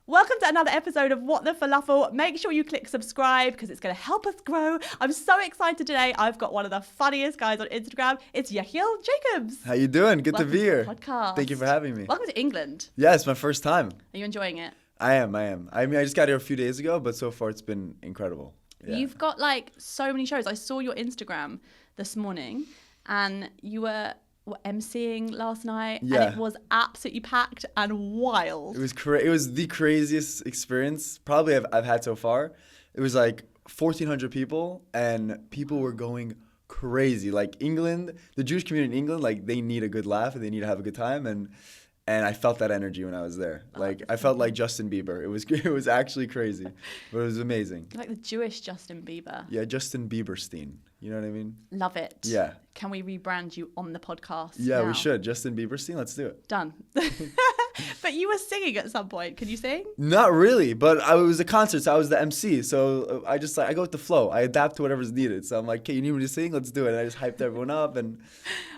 Welcome to another episode of What the Falafel. Make sure you click subscribe because it's going to help us grow. I'm so excited today. I've got one of the funniest guys on Instagram. It's Yechiel Jacobs. How you doing? Good to be here. Podcast. Thank you for having me. Welcome to England. Yeah, it's my first time. Are you enjoying it? I am. I mean, I just got here a few days ago, but so far it's been incredible. Yeah. You've got like so many shows. I saw your Instagram this morning and you were emceeing last night, and it was absolutely packed and wild. It was it was the craziest experience probably I've had so far. It was like 1,400 people, and people were going crazy. Like England, the Jewish community in England, like they need a good laugh and they need to have a good time, and I felt that energy when I was there. Like I felt like Justin Bieber. It was actually crazy, but it was amazing. You're like the Jewish Justin Bieber. Yeah, Justin Bieberstein. You know what I mean? Love it. Yeah. Can we rebrand you on the podcast? Yeah, now? we should. Justin Bieberstein, let's do it. Done. But you were singing at some point. Can you sing? Not really, but it was a concert, so I was the MC. So I just I go with the flow. I adapt to whatever's needed. So I'm like, okay, you need me to sing? Let's do it. And I just hyped everyone up, and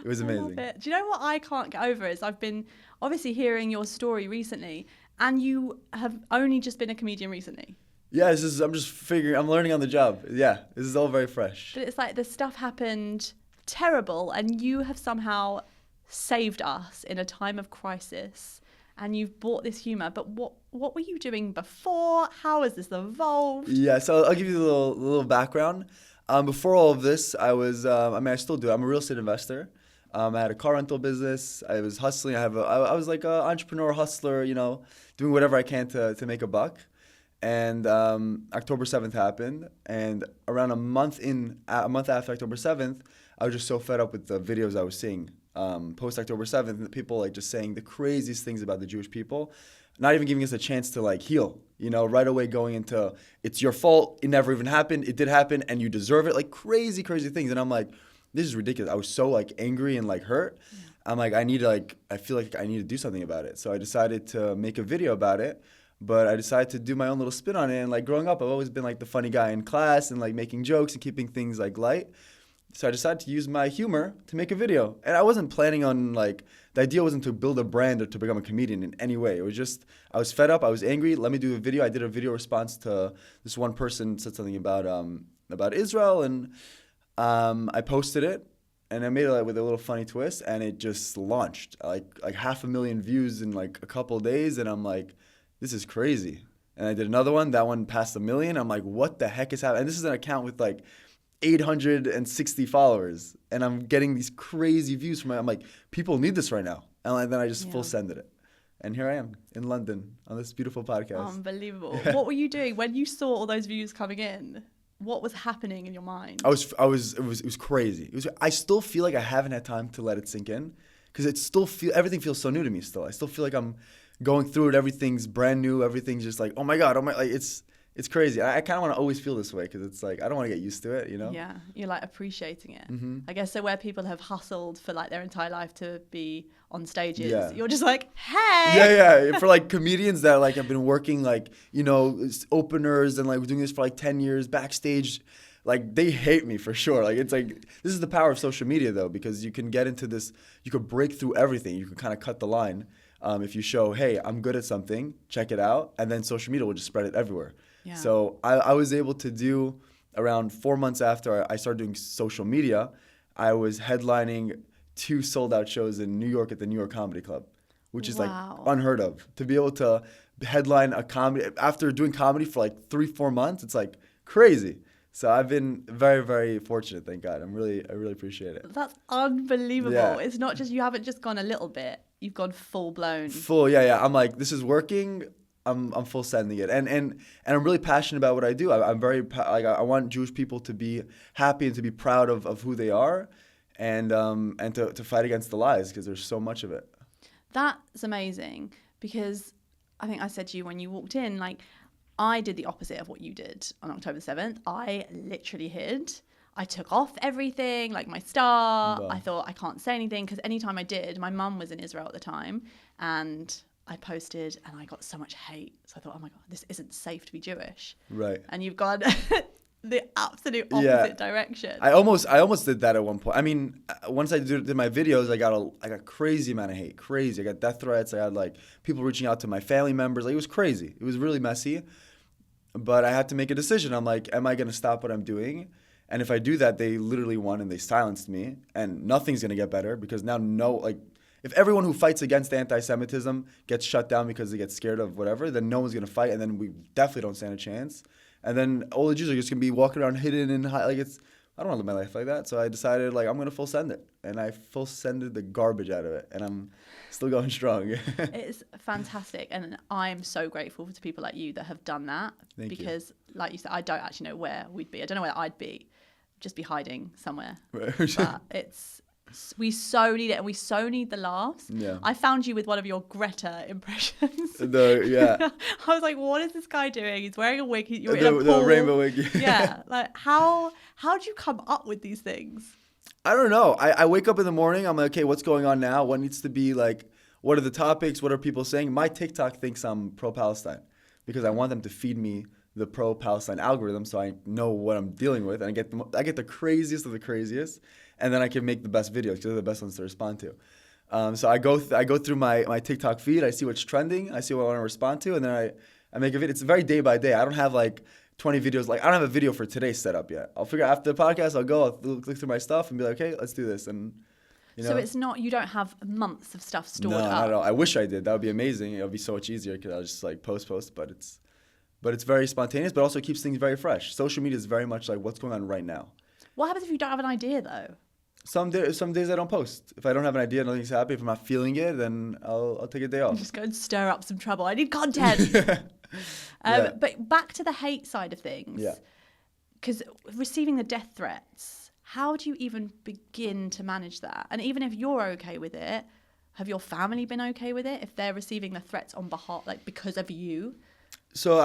it was amazing. I love it. Do you know what I can't get over is I've been obviously hearing your story recently, and you have only just been a comedian recently. Yeah, I'm just figuring. I'm learning on the job. Yeah, this is all very fresh. But it's like the stuff happened terrible, and you have somehow saved us in a time of crisis, and you've brought this humour. But what were you doing before? How has this evolved? Yeah, so I'll give you a little background. Before all of this, I was. I still do. I'm a real estate investor. I had a car rental business. I was hustling. I was like an entrepreneur, hustler. You know, doing whatever I can to make a buck. And October 7th happened, and around a month after October 7th, I was just so fed up with the videos I was seeing post October 7th, people like just saying the craziest things about the Jewish people, not even giving us a chance to like heal, you know, right away going into it's your fault, it never even happened, it did happen, and you deserve it, like crazy things. And I'm like, this is ridiculous. I was so like angry and like hurt. Yeah. I'm like, I feel like I need to do something about it. So I decided to make a video about it. But I decided to do my own little spin on it. And like growing up, I've always been like the funny guy in class and like making jokes and keeping things like light. So I decided to use my humor to make a video. And I wasn't planning on like, the idea wasn't to build a brand or to become a comedian in any way. It was just, I was fed up, I was angry, let me do a video. I did a video response to this one person said something about Israel, and I posted it. And I made it like with a little funny twist, and it just launched like 500,000 views in like a couple of days. And I'm like, this is crazy. And I did another one. That one passed 1 million. I'm like, what the heck is happening? And this is an account with like 860 followers. And I'm getting these crazy views from it. I'm like, people need this right now. And then I just full sended it. And here I am in London on this beautiful podcast. Unbelievable. Yeah. What were you doing when you saw all those views coming in? What was happening in your mind? It was crazy. I still feel like I haven't had time to let it sink in, because everything feels so new to me still. I still feel like I'm going through it, everything's brand new, everything's just like, oh my God, like it's crazy. I kind of want to always feel this way, because it's like, I don't want to get used to it, you know? Yeah, you're like appreciating it. Mm-hmm. I guess so where people have hustled for like their entire life to be on stages, you're just like, hey! Yeah, for like comedians that like have been working like, you know, openers and like doing this for like 10 years backstage, like they hate me for sure. Like it's like, this is the power of social media though, because you can get into this, you could break through everything, you can kind of cut the line. If you show, hey, I'm good at something, check it out, and then social media will just spread it everywhere. Yeah. So I was able to do, around 4 months after I started doing social media, I was headlining 2 sold-out shows in New York at the New York Comedy Club, which is like unheard of. To be able to headline a comedy, after doing comedy for like 3-4 months, it's like crazy. So I've been very, very fortunate, thank God. I really appreciate it. That's unbelievable. Yeah. It's not just, you haven't just gone a little bit. You've gone full blown. Yeah. I'm like, this is working. I'm full sending it, and I'm really passionate about what I do. I'm very I want Jewish people to be happy and to be proud of who they are, and to fight against the lies, because there's so much of it. That's amazing, because I think I said to you when you walked in, like, I did the opposite of what you did on October 7th. I literally hid. I took off everything, like my star. Wow. I thought I can't say anything, because anytime I did, my mum was in Israel at the time, and I posted and I got so much hate. So I thought, oh my God, this isn't safe to be Jewish. Right. And you've gone the absolute opposite direction. I almost did that at one point. I mean, once I did my videos, I got a crazy amount of hate. Crazy. I got death threats. I had like people reaching out to my family members. Like, it was crazy. It was really messy. But I had to make a decision. I'm like, am I going to stop what I'm doing? And if I do that, they literally won and they silenced me. And nothing's going to get better because now if everyone who fights against anti-Semitism gets shut down because they get scared of whatever, then no one's going to fight. And then we definitely don't stand a chance. And then all the Jews are just going to be walking around hidden and I don't want to live my life like that. So I decided like I'm going to full send it. And I full sended the garbage out of it. And I'm still going strong. It's fantastic. And I'm so grateful to people like you that have done that. Because like you said, I don't actually know where we'd be. I don't know where I'd be. Just be hiding somewhere. But we so need it, and we so need the laughs. Yeah. I found you with one of your Greta impressions. I was like, what is this guy doing? He's wearing a wig. You're in a pool. The rainbow wig. Yeah. Like, how do you come up with these things? I don't know. I wake up in the morning. I'm like, okay, what's going on now? What needs to be like? What are the topics? What are people saying? My TikTok thinks I'm pro-Palestine because I want them to feed me the pro-Palestine algorithm so I know what I'm dealing with, and I get the craziest of the craziest. And then I can make the best videos because they're the best ones to respond to. So I go through my TikTok feed. I see what's trending. I see what I want to respond to. And then I make a video. It's very day by day. I don't have like 20 videos. Like, I don't have a video for today set up yet. I'll figure out after the podcast, I'll look through my stuff and be like, okay, let's do this. And So it's not, you don't have months of stuff stored up? No, not at all. I wish I did. That would be amazing. It would be so much easier because I'll just like post. But it's very spontaneous, but also keeps things very fresh. Social media is very much like what's going on right now. What happens if you don't have an idea though? Some days I don't post. If I don't have an idea, nothing's happening. If I'm not feeling it, then I'll take a day off. Just go and stir up some trouble. I need content. But back to the hate side of things. Yeah. Because receiving the death threats, how do you even begin to manage that? And even if you're okay with it, have your family been okay with it? If they're receiving the threats on behalf, like because of you? So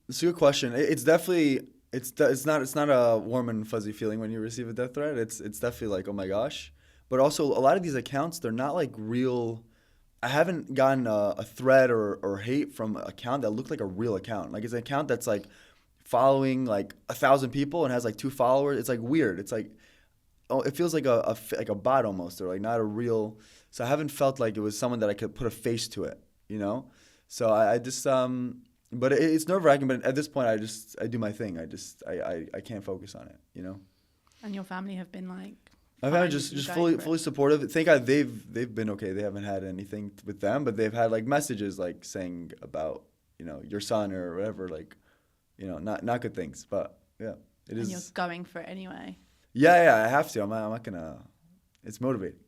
it's a good question. It's definitely. It's not a warm and fuzzy feeling when you receive a death threat. It's definitely like, oh my gosh. But also a lot of these accounts, they're not like real. I haven't gotten a threat or hate from an account that looked like a real account. Like, it's an account that's like following like 1,000 people and has like 2 followers. It's like weird. It's like, it feels like a bot almost, or like not a real. So I haven't felt like it was someone that I could put a face to it, you know? So I just but it's nerve-wracking. But at this point, I do my thing. I can't focus on it, you know. And your family have been like. My family just fully supportive. Thank God they've been okay. They haven't had anything with them, but they've had like messages like saying about, you know, your son or whatever, like, you know, not good things. But yeah, it is. And you're going for it anyway. Yeah, I have to. I'm not gonna. It's motivating.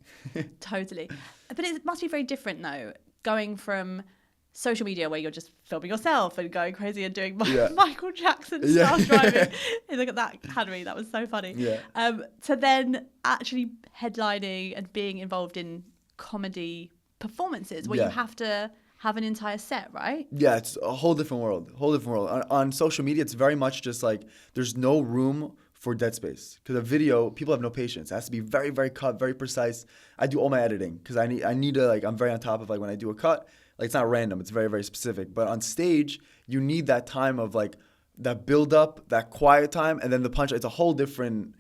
Totally, but it must be very different though, going from social media where you're just filming yourself and going crazy and doing Michael Jackson style driving. Hey, look at that, Henry. That was so funny. Yeah. To then actually headlining and being involved in comedy performances where you have to have an entire set, right? Yeah, it's a whole different world. On social media, it's very much just like there's no room for dead space, because a video, people have no patience. It has to be very, very cut, very precise. I do all my editing because I need to, like, I'm very on top of, like, when I do a cut, like, it's not random, it's very, very specific. But on stage, you need that time of, like, that build up, that quiet time, and then the punch. It's a whole different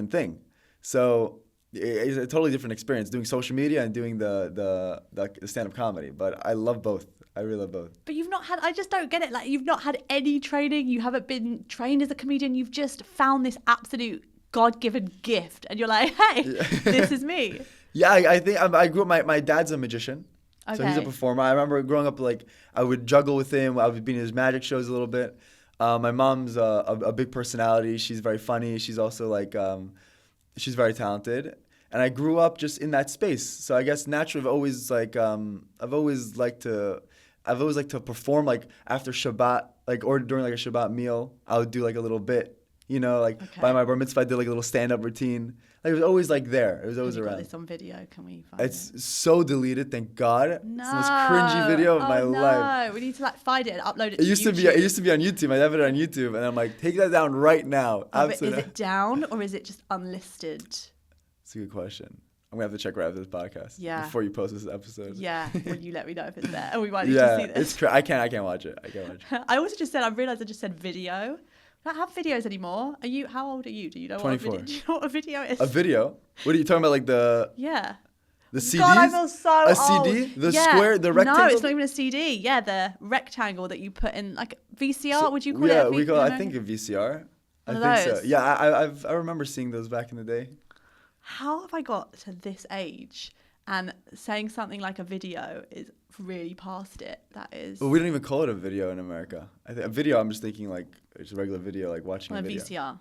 thing. So it's a totally different experience doing social media and doing the stand-up comedy. But I love both. I really love both. But you've not had, I just don't get it. Like, you've not had any training. You haven't been trained as a comedian. You've just found this absolute God-given gift. And you're like, hey, this is me. Yeah, I think I grew up, my dad's a magician. Okay. So he's a performer. I remember growing up, like, I would juggle with him. I would be in his magic shows a little bit. My mom's a big personality. She's very funny. She's also, like, she's very talented. And I grew up just in that space. So I guess naturally I've always liked to perform, like, after Shabbat, like, or during, like, a Shabbat meal. I would do, like, a little bit, you know, like, by my bar mitzvah, I did, like, a little stand-up routine. Like, it was always, like, there. It was always around. Got this on video. Can we find It's so deleted, thank God. No. It's the most cringy video of my life. No, we need to, like, find it and upload it to YouTube. It used to be on YouTube. I have it on YouTube, and I'm like, take that down right now. Absolutely. Is it down, or is it just unlisted? That's a good question. I'm going to have to check right after this podcast. Yeah. Before you post this episode. Yeah. Will you let me know if it's there? And we might need to see this. I can't watch it. I also just said, I realized I just said video, don't have videos anymore. How old are you? Do you know 24. Do you know what a video is? A video? What are you talking about? Like the CDs? God, I feel so a old. CD? The square, the rectangle? No, it's not even a CD. Yeah, the rectangle that you put in, like VCR. So, would you call it? Yeah, we call. I think a VCR. I think so. Yeah, I remember seeing those back in the day. How have I got to this age and saying something like a video is really past it? That is. Well, we don't even call it a video in America. I think a video. I'm just thinking like it's a regular video, like watching a video. VCR.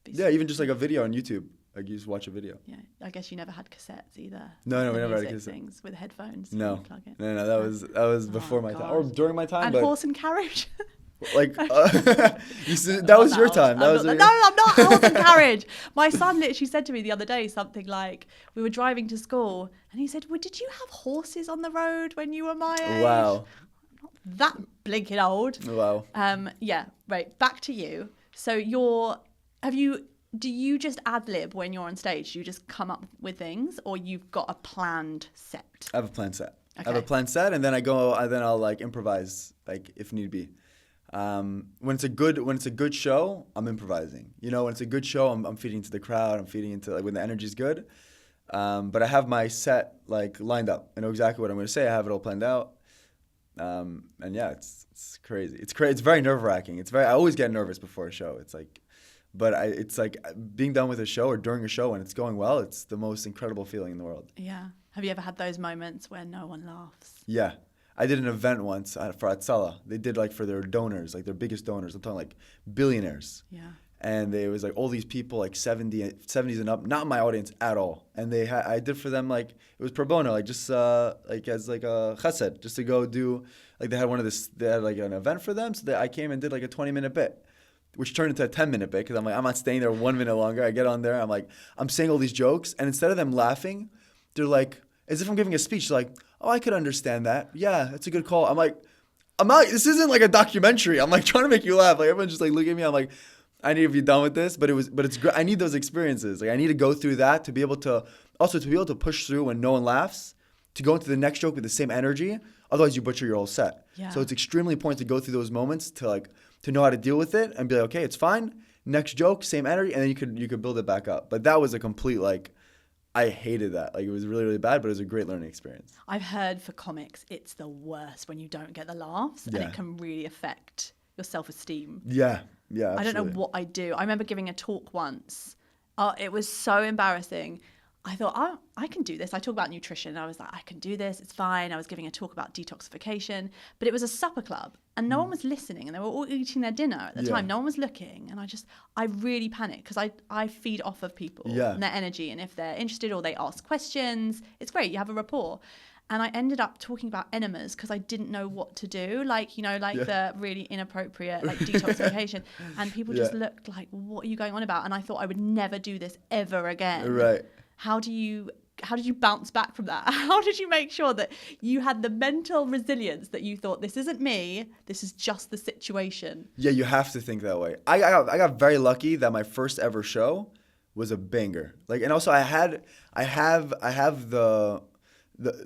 Yeah, even just like a video on YouTube. Like you just watch a video. Yeah, I guess you never had cassettes either. No, we never had a cassette. Things with headphones. No, that was before my time or during my time. And but horse and carriage. Like that was your time. No, I'm not horse and carriage. My son literally said to me the other day something like, we were driving to school, and he said, "Well, did you have horses on the road when you were my age?" Wow. Not that blinking old. Wow. Yeah. Right. Back to you. So do you just ad lib when you're on stage? Do you just come up with things, or you've got a planned set? I have a planned set. Okay. I have a planned set, and then I'll like improvise, like if need be. When it's a good show, I'm improvising. You know, when it's a good show, I'm feeding into the crowd. I'm feeding into like when the energy's good. But I have my set like lined up. I know exactly what I'm going to say. I have it all planned out. And yeah, it's crazy. It's crazy. It's very nerve wracking. I always get nervous before a show. It's like. But it's like being done with a show or during a show and it's going well, it's the most incredible feeling in the world. Yeah. Have you ever had those moments where no one laughs? Yeah. I did an event once for Atzala. They did like for their donors, like their biggest donors. I'm talking like billionaires. Yeah. And it was like all these people like 70s and up, not my audience at all. And I did for them like, it was pro bono, like just like as like a chesed, just to go do, like they had like an event for them. So I came and did like a 20-minute bit, which turned into a 10-minute bit because I'm like, I'm not staying there 1 minute longer. I get on there, I'm saying all these jokes, and instead of them laughing, they're like, as if I'm giving a speech, like, oh, I could understand that. Yeah, that's a good call. I'm like, this isn't like a documentary. I'm like trying to make you laugh. Like everyone's just like looking at me. I'm like, I need to be done with this, but it's great. I need those experiences. Like I need to go through that to be able to push through when no one laughs, to go into the next joke with the same energy. Otherwise, you butcher your whole set. Yeah. So it's extremely important to go through those moments to know how to deal with it and be like, okay, it's fine. Next joke, same energy, and then you could build it back up. But that was a complete like, I hated that. Like it was really, really bad, but it was a great learning experience. I've heard for comics, it's the worst when you don't get the laughs, and it can really affect your self-esteem. Yeah, absolutely. I don't know what I do. I remember giving a talk once. It was so embarrassing. I thought, oh, I can do this. I talk about nutrition. I was like, I can do this. It's fine. I was giving a talk about detoxification, but it was a supper club and no one was listening and they were all eating their dinner at the time. No one was looking. And I really panicked because I feed off of people and their energy. And if they're interested or they ask questions, it's great. You have a rapport. And I ended up talking about enemas because I didn't know what to do, the really inappropriate detoxification. And people just looked like, what are you going on about? And I thought I would never do this ever again. Right. How did you bounce back from that? How did you make sure that you had the mental resilience that you thought, this isn't me, this is just the situation? Yeah, you have to think that way. I got very lucky that my first ever show was a banger. Like, and also I have the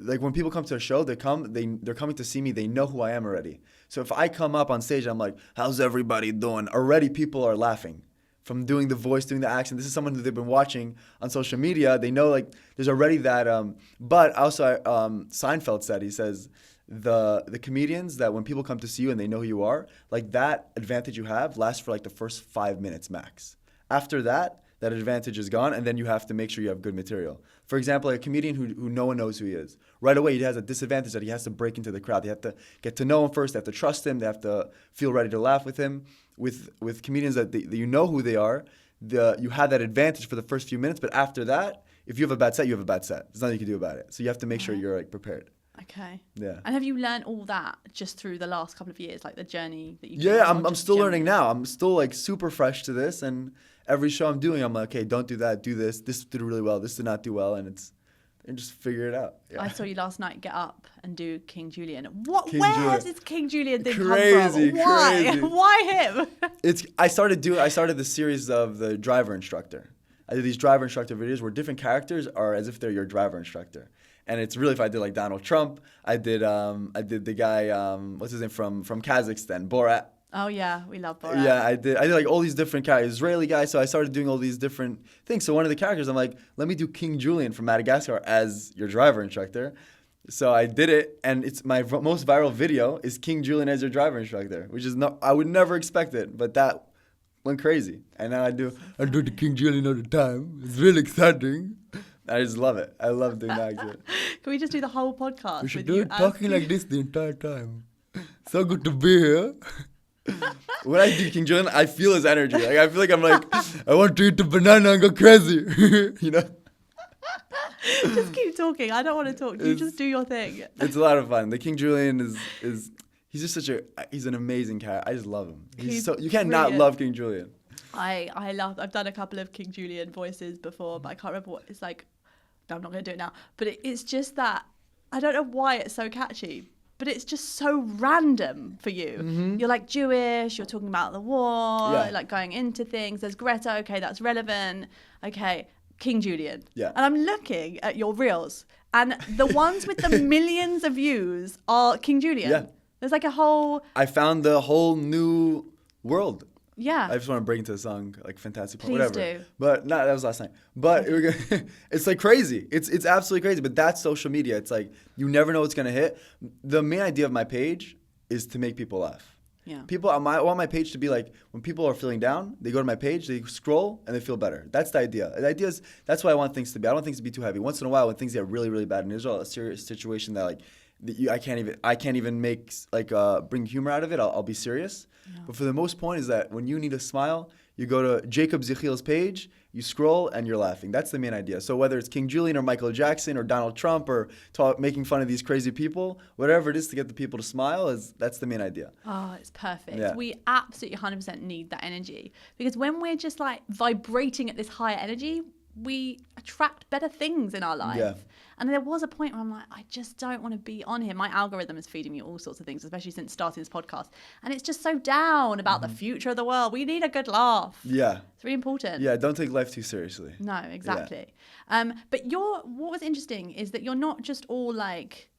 like when people come to a show, they're coming to see me. They know who I am already. So if I come up on stage, I'm like, how's everybody doing? Already people are laughing. From doing the voice, doing the accent. This is someone who they've been watching on social media. They know like there's already that. But also Seinfeld said, he says, the comedians that when people come to see you and they know who you are, like that advantage you have lasts for like the first 5 minutes max. After that advantage is gone, and then you have to make sure you have good material. For example, a comedian who no one knows who he is. Right away, he has a disadvantage that he has to break into the crowd. They have to get to know him first. They have to trust him. They have to feel ready to laugh with him. With comedians that you know who they are, you have that advantage for the first few minutes. But after that, if you have a bad set, you have a bad set. There's nothing you can do about it. So you have to make sure you're like prepared. Okay. Yeah. And have you learned all that just through the last couple of years, like the journey that you? Yeah, I'm still learning now. I'm still like super fresh to this, and every show I'm doing, I'm like, okay, don't do that, do this. This did really well. This did not do well, and just figure it out. Yeah. I saw you last night get up and do King Julien. Where Julian. has this King Julien thing come from? Why? Crazy. Why him? I started the series of the driver instructor. I did these driver instructor videos where different characters are as if they're your driver instructor. And it's really, if I did like Donald Trump, I did the guy, what's his name, from Kazakhstan, Borat. Oh yeah, we love Borat. Yeah, I did like all these different characters, Israeli guy. So I started doing all these different things. So one of the characters, I'm like, let me do King Julien from Madagascar as your driver instructor. So I did it, and it's my most viral video is King Julien as your driver instructor, which is not, I would never expect it, but that went crazy. And now I do the King Julien all the time. It's really exciting. I just love it. I love doing that. Can we just do the whole podcast? We should do it talking like this the entire time. So good to be here. When I do King Julien, I feel his energy. Like I feel like I'm like, I want to eat the banana and go crazy. You know? Just keep talking. I don't want to talk. You just do your thing. It's a lot of fun. The King Julien is he's just he's an amazing cat. I just love him. You can't not love King Julien. I've done a couple of King Julien voices before, but I can't remember what it's like. No, I'm not going to do it now. But it's just that, I don't know why it's so catchy, but it's just so random for you. Mm-hmm. You're like Jewish, you're talking about the war, like going into things. There's Greta, okay, that's relevant. Okay, King Julien. Yeah. And I'm looking at your reels, and the ones with the millions of views are King Julien. Yeah. There's like a whole... I found the whole new world. Yeah. I just want to break into a song, like Fantastic, Please whatever. do. But that was last night. But it's like crazy. It's absolutely crazy. But that's social media. It's like you never know what's gonna hit. The main idea of my page is to make people laugh. Yeah. I want my page to be like when people are feeling down, they go to my page, they scroll, and they feel better. That's the idea. The idea is that's why I want things to be. I don't want things to be too heavy. Once in a while, when things get really, really bad in Israel, a serious situation that like I can't even make like bring humor out of it. I'll be serious. Yeah. But for the most point is that when you need a smile, you go to Jacobs Yechiel's page, you scroll, and you're laughing. That's the main idea. So whether it's King Julien or Michael Jackson or Donald Trump or making fun of these crazy people, whatever it is to get the people to smile, that's the main idea. Oh, it's perfect. Yeah. We absolutely 100% need that energy, because when we're just like vibrating at this higher energy, we attract better things in our life. Yeah. And there was a point where I'm like, I just don't want to be on here. My algorithm is feeding me all sorts of things, especially since starting this podcast. And it's just so down about the future of the world. We need a good laugh. Yeah. It's really important. Yeah, don't take life too seriously. No, exactly. Yeah. But what was interesting is that you're not just all like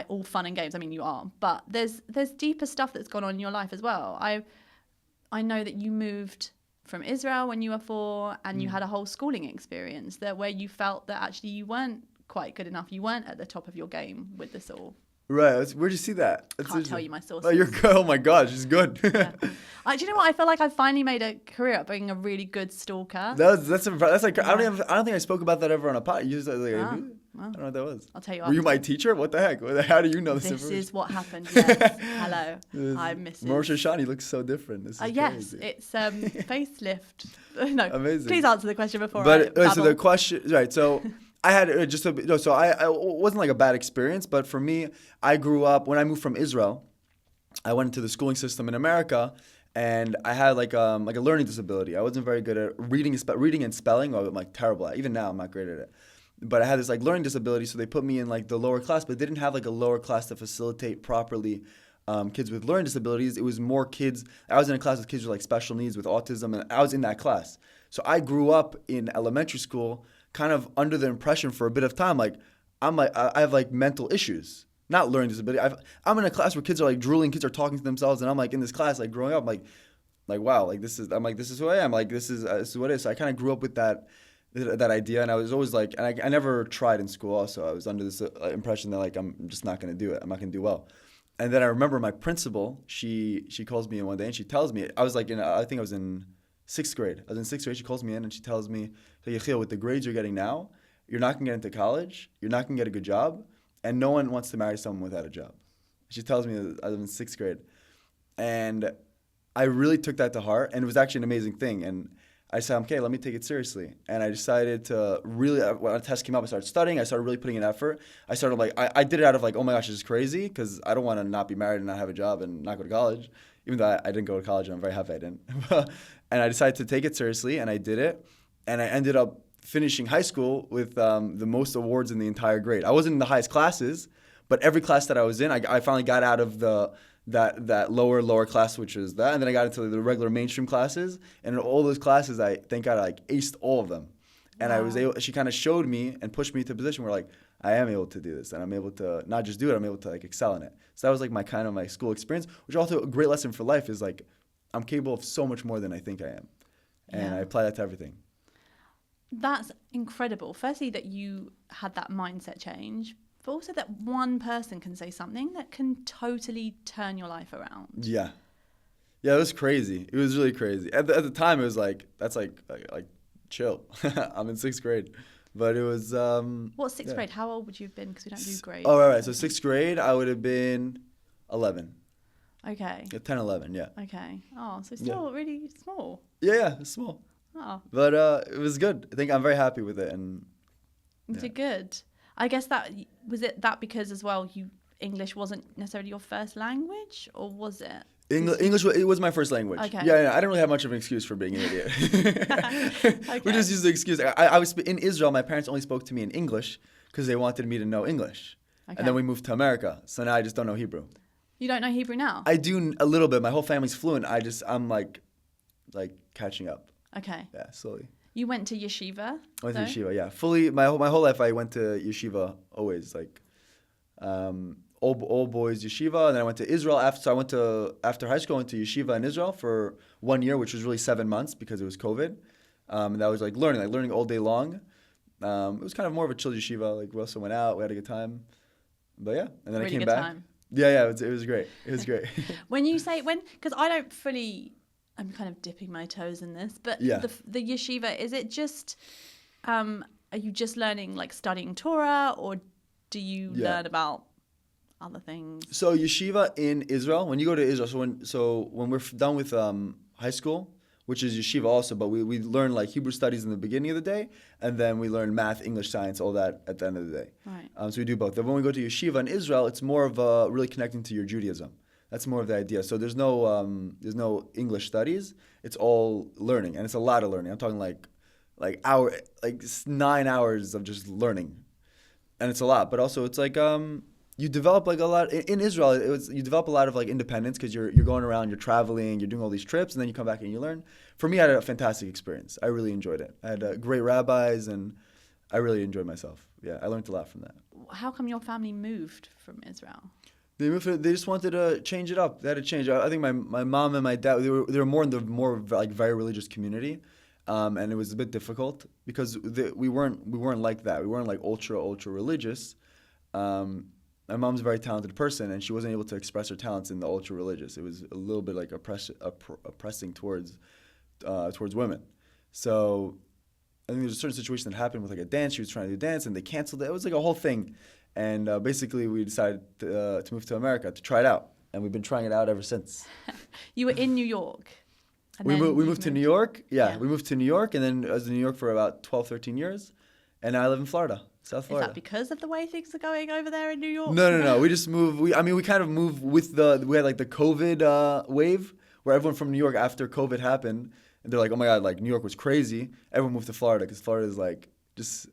all fun and games. I mean, you are. But there's deeper stuff that's gone on in your life as well. I know that you moved from Israel when you were 4, and you had a whole schooling experience there where you felt that actually you weren't quite good enough. You weren't at the top of your game with this all. Right. Where'd you see that? I can't tell you my sources. Oh, you're good. Oh my God, she's good. Yeah. Do you know what? I feel like I finally made a career at being a really good stalker. That's like I don't think I spoke about that ever on a pod. You just like, I don't know what that was. I'll tell you. Were you my teacher? What the heck? How do you know this? This is what happened. Yes. Hello. I'm Mrs. Moshiach, he looks so different. This is yes, crazy. It's facelift. No, amazing. Please answer the question before. So the question, right? So. I had I wasn't like a bad experience, but for me, I grew up, when I moved from Israel, I went into the schooling system in America, and I had like a learning disability. I wasn't very good at reading and spelling. I'm like terrible at it. Even now, I'm not great at it. But I had this like learning disability, so they put me in like the lower class, but they didn't have like a lower class to facilitate properly kids with learning disabilities. It was more kids. I was in a class with kids with like special needs, with autism, and I was in that class. So I grew up in elementary school kind of under the impression for a bit of time, like I have like mental issues, not learning disability. I'm in a class where kids are like drooling, kids are talking to themselves, and I'm like in this class, like growing up, I'm like wow, like this is who I am, like this is what it is. So I kind of grew up with that idea, and I was always like, and I never tried in school. Also, I was under this impression that like I'm just not going to do it. I'm not going to do well. And then I remember my principal, she calls me in one day and she tells me, I was like I think I was in 6th grade. I was in 6th grade. She calls me in and she tells me, Yechiel, with the grades you're getting now, you're not going to get into college, you're not going to get a good job, and no one wants to marry someone without a job. She tells me that I was in 6th grade. And I really took that to heart, and it was actually an amazing thing. And I said, okay, let me take it seriously. And I decided to really, when a test came up, I started studying. I started really putting in effort. I started like, I did it out of like, oh my gosh, this is crazy, because I don't want to not be married and not have a job and not go to college. Even though I didn't go to college, and I'm very happy I didn't. And I decided to take it seriously, and I did it. And I ended up finishing high school with the most awards in the entire grade. I wasn't in the highest classes, but every class that I was in, I finally got out of that lower class, which is that, and then I got into the regular mainstream classes. And in all those classes, thank God I like aced all of them. And wow. She kind of showed me and pushed me to a position where like I am able to do this, and I'm able to not just do it, I'm able to like excel in it. So that was like my kind of my school experience, which also a great lesson for life is like I'm capable of so much more than I think I am, and I apply that to everything. That's incredible. Firstly, that you had that mindset change, but also that one person can say something that can totally turn your life around. Yeah, it was crazy. It was really crazy. At the time, it was like that's like chill. I'm in 6th grade. But it was... What's 6th grade? How old would you have been? Because we don't do grades. Oh, right. So 6th grade, I would have been 11. Okay. Yeah, 10, 11, yeah. Okay. Oh, so still really small. Yeah, it's small. Oh. But it was good. I think I'm very happy with it. And You did good. I guess was it because as well, English wasn't necessarily your first language, or was it? English, it was my first language. Okay. Yeah, I didn't really have much of an excuse for being an idiot. Okay. We just used the excuse. I was in Israel. My parents only spoke to me in English because they wanted me to know English. Okay. And then we moved to America. So now I just don't know Hebrew. You don't know Hebrew now? I do a little bit. My whole family's fluent. I'm like catching up. Okay. Yeah, slowly. You went to yeshiva? I went to yeshiva, yeah. Fully, my whole life I went to yeshiva always, like all boys yeshiva. And then I went to Israel after high school. I went to yeshiva in Israel for 1 year, which was really 7 months because it was COVID. And that was like learning all day long. It was kind of more of a chill yeshiva. Like we also went out, we had a good time. But yeah, and then really I came good back. Time. Yeah, it was great. It was great. Because I don't fully. I'm kind of dipping my toes in this, but the yeshiva, is it just, are you just learning, like studying Torah, or do you learn about other things? So yeshiva in Israel, when you go to Israel, so when we're done with high school, which is yeshiva also, but we learn like Hebrew studies in the beginning of the day, and then we learn math, English, science, all that at the end of the day. Right. So we do both. Then when we go to yeshiva in Israel, it's more of really connecting to your Judaism. That's more of the idea. So there's no English studies. It's all learning, and it's a lot of learning. I'm talking like 9 hours of just learning, and it's a lot. But also it's like you develop like a lot in Israel. You develop a lot of like independence because you're going around, you're traveling, you're doing all these trips, and then you come back and you learn. For me, I had a fantastic experience. I really enjoyed it. I had great rabbis, and I really enjoyed myself. Yeah, I learned a lot from that. How come your family moved from Israel? They just wanted to change it up. They had to change. I think my mom and my dad, they were more in the like very religious community, and it was a bit difficult because we weren't like that. We weren't like ultra religious. My mom's a very talented person, and she wasn't able to express her talents in the ultra religious. It was a little bit like oppressing towards women. So I think there's a certain situation that happened with like a dance. She was trying to do dance, and they canceled it. It was like a whole thing. And basically, we decided to move to America to try it out. And we've been trying it out ever since. You were in New York. And we moved to New York. Yeah, we moved to New York. And then I was in New York for about 12, 13 years. And now I live in Florida, South Florida. Is that because of the way things are going over there in New York? No. We just moved. We kind of moved with we had like the COVID wave where everyone from New York after COVID happened. And they're like, oh my God, like New York was crazy. Everyone moved to Florida because Florida is like just...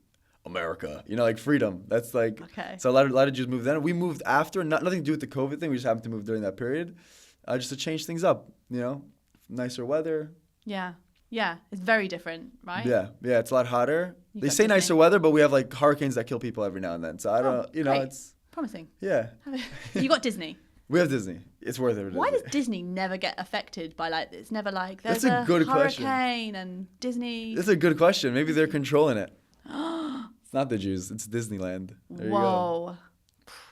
America, like freedom. That's like okay. So a lot of Jews moved then. We moved after, nothing to do with the COVID thing. We just happened to move during that period, just to change things up. Nicer weather. Yeah, it's very different, right? Yeah, it's a lot hotter. They say nicer weather, but we have like hurricanes that kill people every now and then. So I don't, great. It's promising. Yeah. You got Disney. We have Disney. It's worth it. Why does Disney never get affected by like it's never like there's a good hurricane question. And Disney? That's a good question. Maybe they're controlling it. It's not the Jews. It's Disneyland. There you go.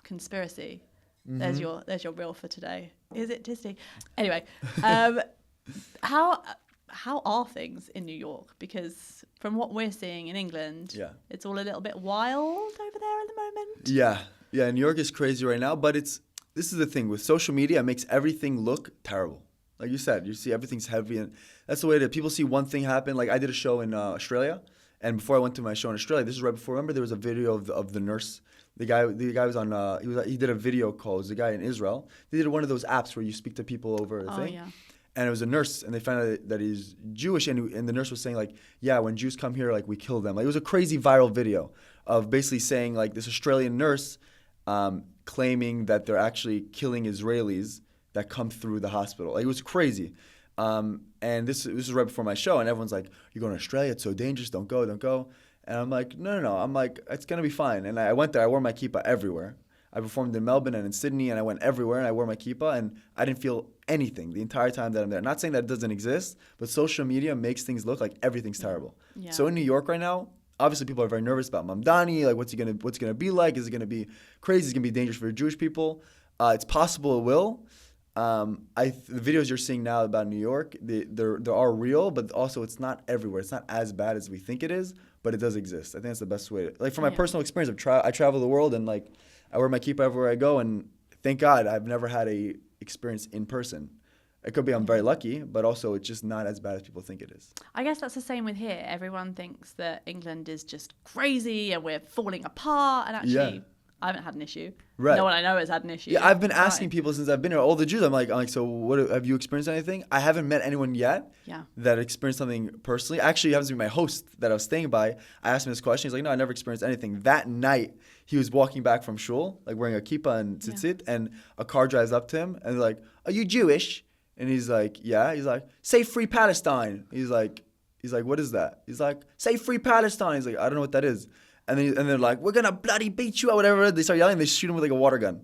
Conspiracy. Mm-hmm. There's your reel for today. Is it Disney? Anyway, how are things in New York? Because from what we're seeing in England, it's all a little bit wild over there at the moment. Yeah. New York is crazy right now, but this is the thing with social media. It makes everything look terrible. Like you said, you see everything's heavy, and that's the way that people see one thing happen. Like I did a show in Australia. And before I went to my show in Australia, this is right before. Remember, there was a video of the nurse. The guy was on. He did a video call. It was a guy in Israel. They did one of those apps where you speak to people over a thing. Yeah. And it was a nurse, and they found out that he's Jewish, and the nurse was saying like, yeah, when Jews come here, like we kill them. Like it was a crazy viral video of basically saying like this Australian nurse claiming that they're actually killing Israelis that come through the hospital. Like it was crazy. And this was right before my show, and everyone's like, "You're going to Australia? It's so dangerous. Don't go." And I'm like, no. I'm like, it's going to be fine. And I went there. I wore my kippah everywhere. I performed in Melbourne and in Sydney, and I went everywhere, and I wore my kippah, and I didn't feel anything the entire time that I'm there. Not saying that it doesn't exist, but social media makes things look like everything's terrible. Yeah. So in New York right now, obviously people are very nervous about Mamdani. Like, what's it gonna be like? Is it gonna be crazy? Is it gonna be dangerous for Jewish people? It's possible it will. The videos you're seeing now about New York, they are real, but also it's not everywhere. It's not as bad as we think it is, but it does exist. I think that's the best way. Like, from my personal experience, I travel the world, and like, I wear my kippah everywhere I go, and thank God I've never had a experience in person. It could be I'm very lucky, but also it's just not as bad as people think it is. I guess that's the same with here. Everyone thinks that England is just crazy and we're falling apart, and actually I haven't had an issue. Right. No one I know has had an issue. Yeah, I've been asking people since I've been here, all the Jews, I'm like, so what have you experienced anything? I haven't met anyone yet that experienced something personally. Actually, it happens to be my host that I was staying by. I asked him this question. He's like, no, I never experienced anything. That night, he was walking back from shul, like wearing a kippah and tzitzit, and a car drives up to him, and they're like, are you Jewish? And he's like, yeah. He's like, say free Palestine. He's like, what is that? He's like, say free Palestine. He's like, I don't know what that is. And they're like, we're going to bloody beat you or whatever. They start yelling. They shoot him with like a water gun.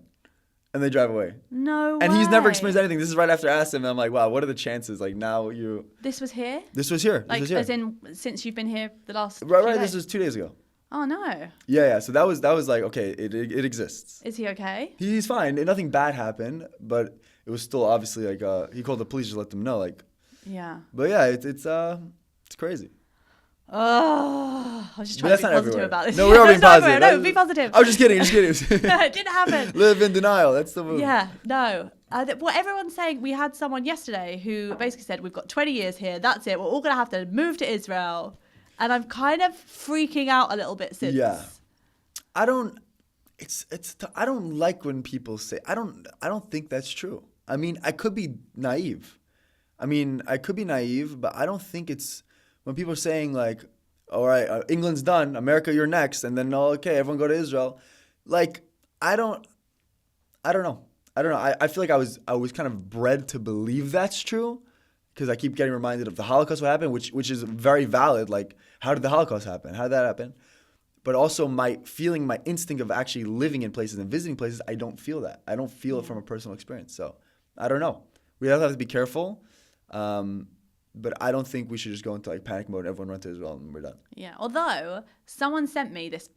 And they drive away. No And way. he's never experienced anything. This is right after I asked him. And I'm like, wow, what are the chances? Like, now you... This was here? This was here. Like, as in, since you've been here the last Right. days? This was 2 days ago. Oh, no. Yeah. So that was like, okay, it exists. Is he okay? He's fine. Nothing bad happened. But it was still obviously like, he called the police to let them know. Like... Yeah. But yeah, it's crazy. Oh, I was just trying to be positive about this. No, we are being positive. No, be positive. I was just kidding. It didn't happen. Live in denial. That's the move. Yeah, no. What everyone's saying, we had someone yesterday who basically said, we've got 20 years here. That's it. We're all going to have to move to Israel. And I'm kind of freaking out a little bit since. Yeah. I don't like when people say, I don't think that's true. I mean, I could be naive. But I don't think it's, when people are saying like, all right, England's done, America, you're next, and then, okay, everyone go to Israel. Like, I don't know. I feel like I was kind of bred to believe that's true, because I keep getting reminded of the Holocaust, what happened, which is very valid. Like, how did the Holocaust happen? How did that happen? But also my instinct of actually living in places and visiting places, I don't feel that. I don't feel it from a personal experience. So I don't know. We have to be careful. But I don't think we should just go into like panic mode and everyone run to Israel and we're done. Yeah. Although someone sent me this,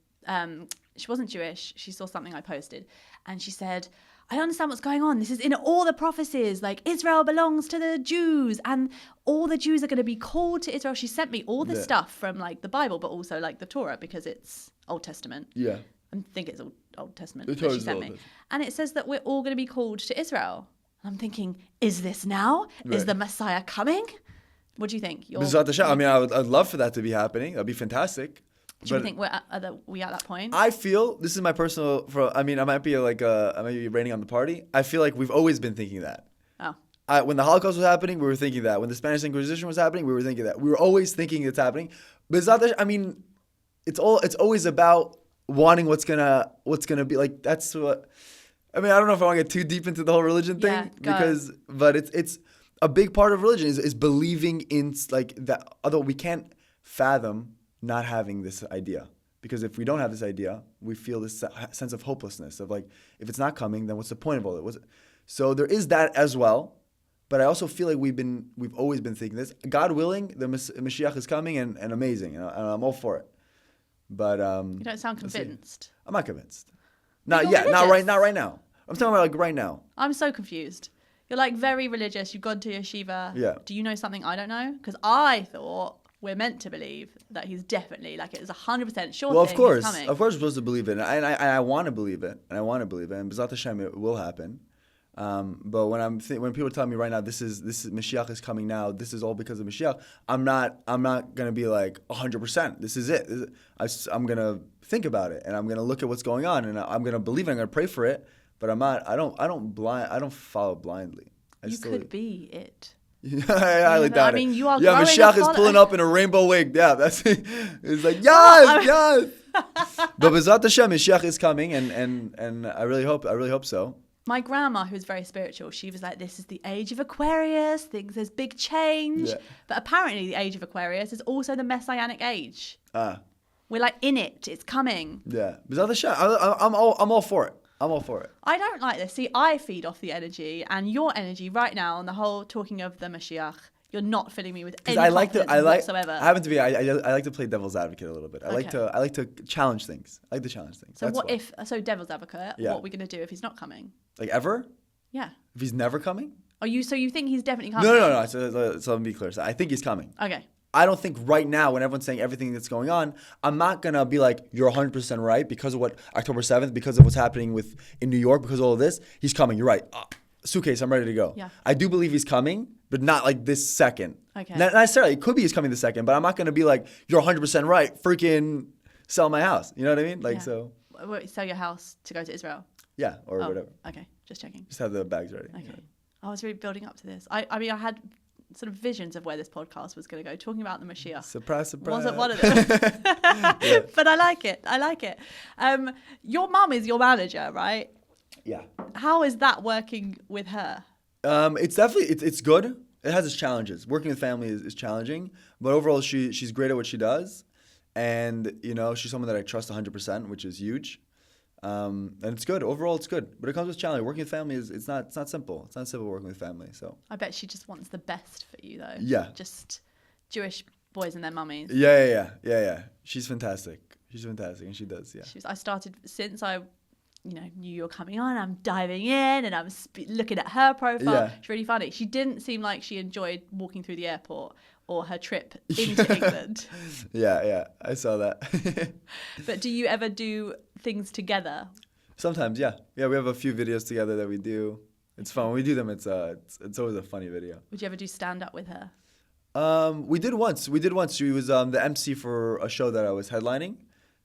she wasn't Jewish. She saw something I posted and she said, I don't understand what's going on. This is in all the prophecies. Like, Israel belongs to the Jews and all the Jews are going to be called to Israel. She sent me all this stuff from like the Bible, but also like the Torah because it's Old Testament. Yeah. I think it's Old Testament that she sent me. And it says that we're all going to be called to Israel. And I'm thinking, is this now? Right. Is the Messiah coming? What do you think? I mean, I'd love for that to be happening. That'd be fantastic. Do you think we're at that point? I feel, this is my personal, I might be raining on the party. I feel like we've always been thinking that. Oh. When the Holocaust was happening, we were thinking that. When the Spanish Inquisition was happening, we were thinking that. We were always thinking it's happening. But it's not that, it's always about wanting what's gonna be like. That's what, I don't know if I want to get too deep into the whole religion thing, but it's a big part of religion is believing in like that. Although we can't fathom not having this idea, because if we don't have this idea, we feel this sense of hopelessness of like, if it's not coming, then what's the point of all it? So there is that as well. But I also feel like we've always been thinking this. God willing, the Moshiach is coming and amazing, and I'm all for it. But you don't sound convinced. I'm not convinced. Not yet. Not right now. I'm talking about like right now. I'm so confused. You're like very religious. You've gone to yeshiva. Yeah. Do you know something I don't know? Because I thought we're meant to believe that he's definitely, like, it is 100% sure. Well, thing of course, he's coming. Of course, we're supposed to believe it, and I want to believe it, and B'ezrat Hashem, it will happen. But when people tell me right now, this is Moshiach is coming now, this is all because of Moshiach, I'm not gonna be like 100%. This is it. I'm gonna think about it, and I'm gonna look at what's going on, and I'm gonna believe it. I'm gonna pray for it. But I'm not. I don't follow blindly. You could be it. Yeah, I like that. I mean, you are. Yeah, Moshiach is pulling up in a rainbow wig. Yeah, that's it. It's like yes. But B'ezrat Hashem, Moshiach is coming, and I really hope so. My grandma, who's very spiritual, she was like, "This is the age of Aquarius. There's big change." Yeah. But apparently, the age of Aquarius is also the Messianic age. We're like in it. It's coming. Yeah. B'ezrat Hashem, I'm all for it. I'm all for it. I don't like this. See, I feed off the energy, and your energy right now on the whole talking of the Moshiach, you're not filling me with any confidence whatsoever. I happen to be. I like to play devil's advocate a little bit. I like to challenge things. I like to challenge things. So devil's advocate? Yeah. What are we gonna do if he's not coming? Like ever? Yeah. If he's never coming? So you think he's definitely coming? No. So let me be clear. So I think he's coming. Okay. I don't think right now, when everyone's saying everything that's going on, I'm not going to be like, you're 100% right because of what October 7th, because of what's happening in New York, because of all of this. He's coming. You're right. Suitcase, I'm ready to go. Yeah. I do believe he's coming, but not like this second. Okay. Not necessarily. It could be he's coming this second, but I'm not going to be like, you're 100% right. Freaking sell my house. You know what I mean? Like, so. Sell your house to go to Israel? Yeah, or whatever. Okay. Just checking. Just have the bags ready. Okay. Yeah. I was really building up to this. I mean, I had sort of visions of where this podcast was going to go, talking about the Moshiach. Surprise. Wasn't one of them. Yeah. But I like it. Your mum is your manager, right? Yeah. How is that working with her? It's definitely, it's good. It has its challenges. Working with family is challenging, but overall she's great at what she does. And, she's someone that I trust 100%, which is huge. And it's good. Overall, it's good. But it comes with challenge. Working with family it's not simple. It's not simple working with family. So I bet she just wants the best for you, though. Yeah. Just Jewish boys and their mummies. Yeah. She's fantastic. And she does. Yeah. I started since I, knew you were coming on. I'm diving in and I'm looking at her profile. Yeah. She's really funny. She didn't seem like she enjoyed walking through the airport or her trip into England. Yeah, I saw that. But do you ever do things together? Sometimes, yeah. Yeah, we have a few videos together that we do. It's fun. When we do them, it's always a funny video. Would you ever do stand-up with her? We did once. She was the MC for a show that I was headlining.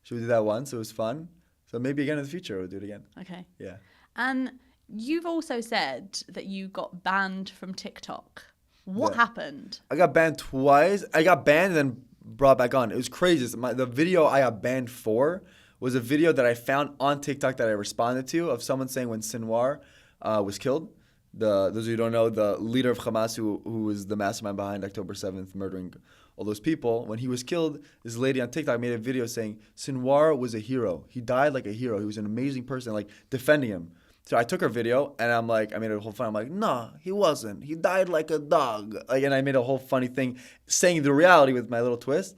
So we did that once. It was fun. So maybe again in the future we'll do it again. Okay. Yeah. And you've also said that you got banned from TikTok. What happened? I got banned twice. I got banned and then brought back on. It was crazy. The video I got banned for was a video that I found on TikTok that I responded to of someone saying when Sinwar was killed. Those of you who don't know, the leader of Hamas who was the mastermind behind October 7th murdering all those people. When he was killed, this lady on TikTok made a video saying Sinwar was a hero. He died like a hero. He was an amazing person, like defending him. So I took her video and I made a whole fun. I'm like, nah, he wasn't. He died like a dog. And I made a whole funny thing saying the reality with my little twist.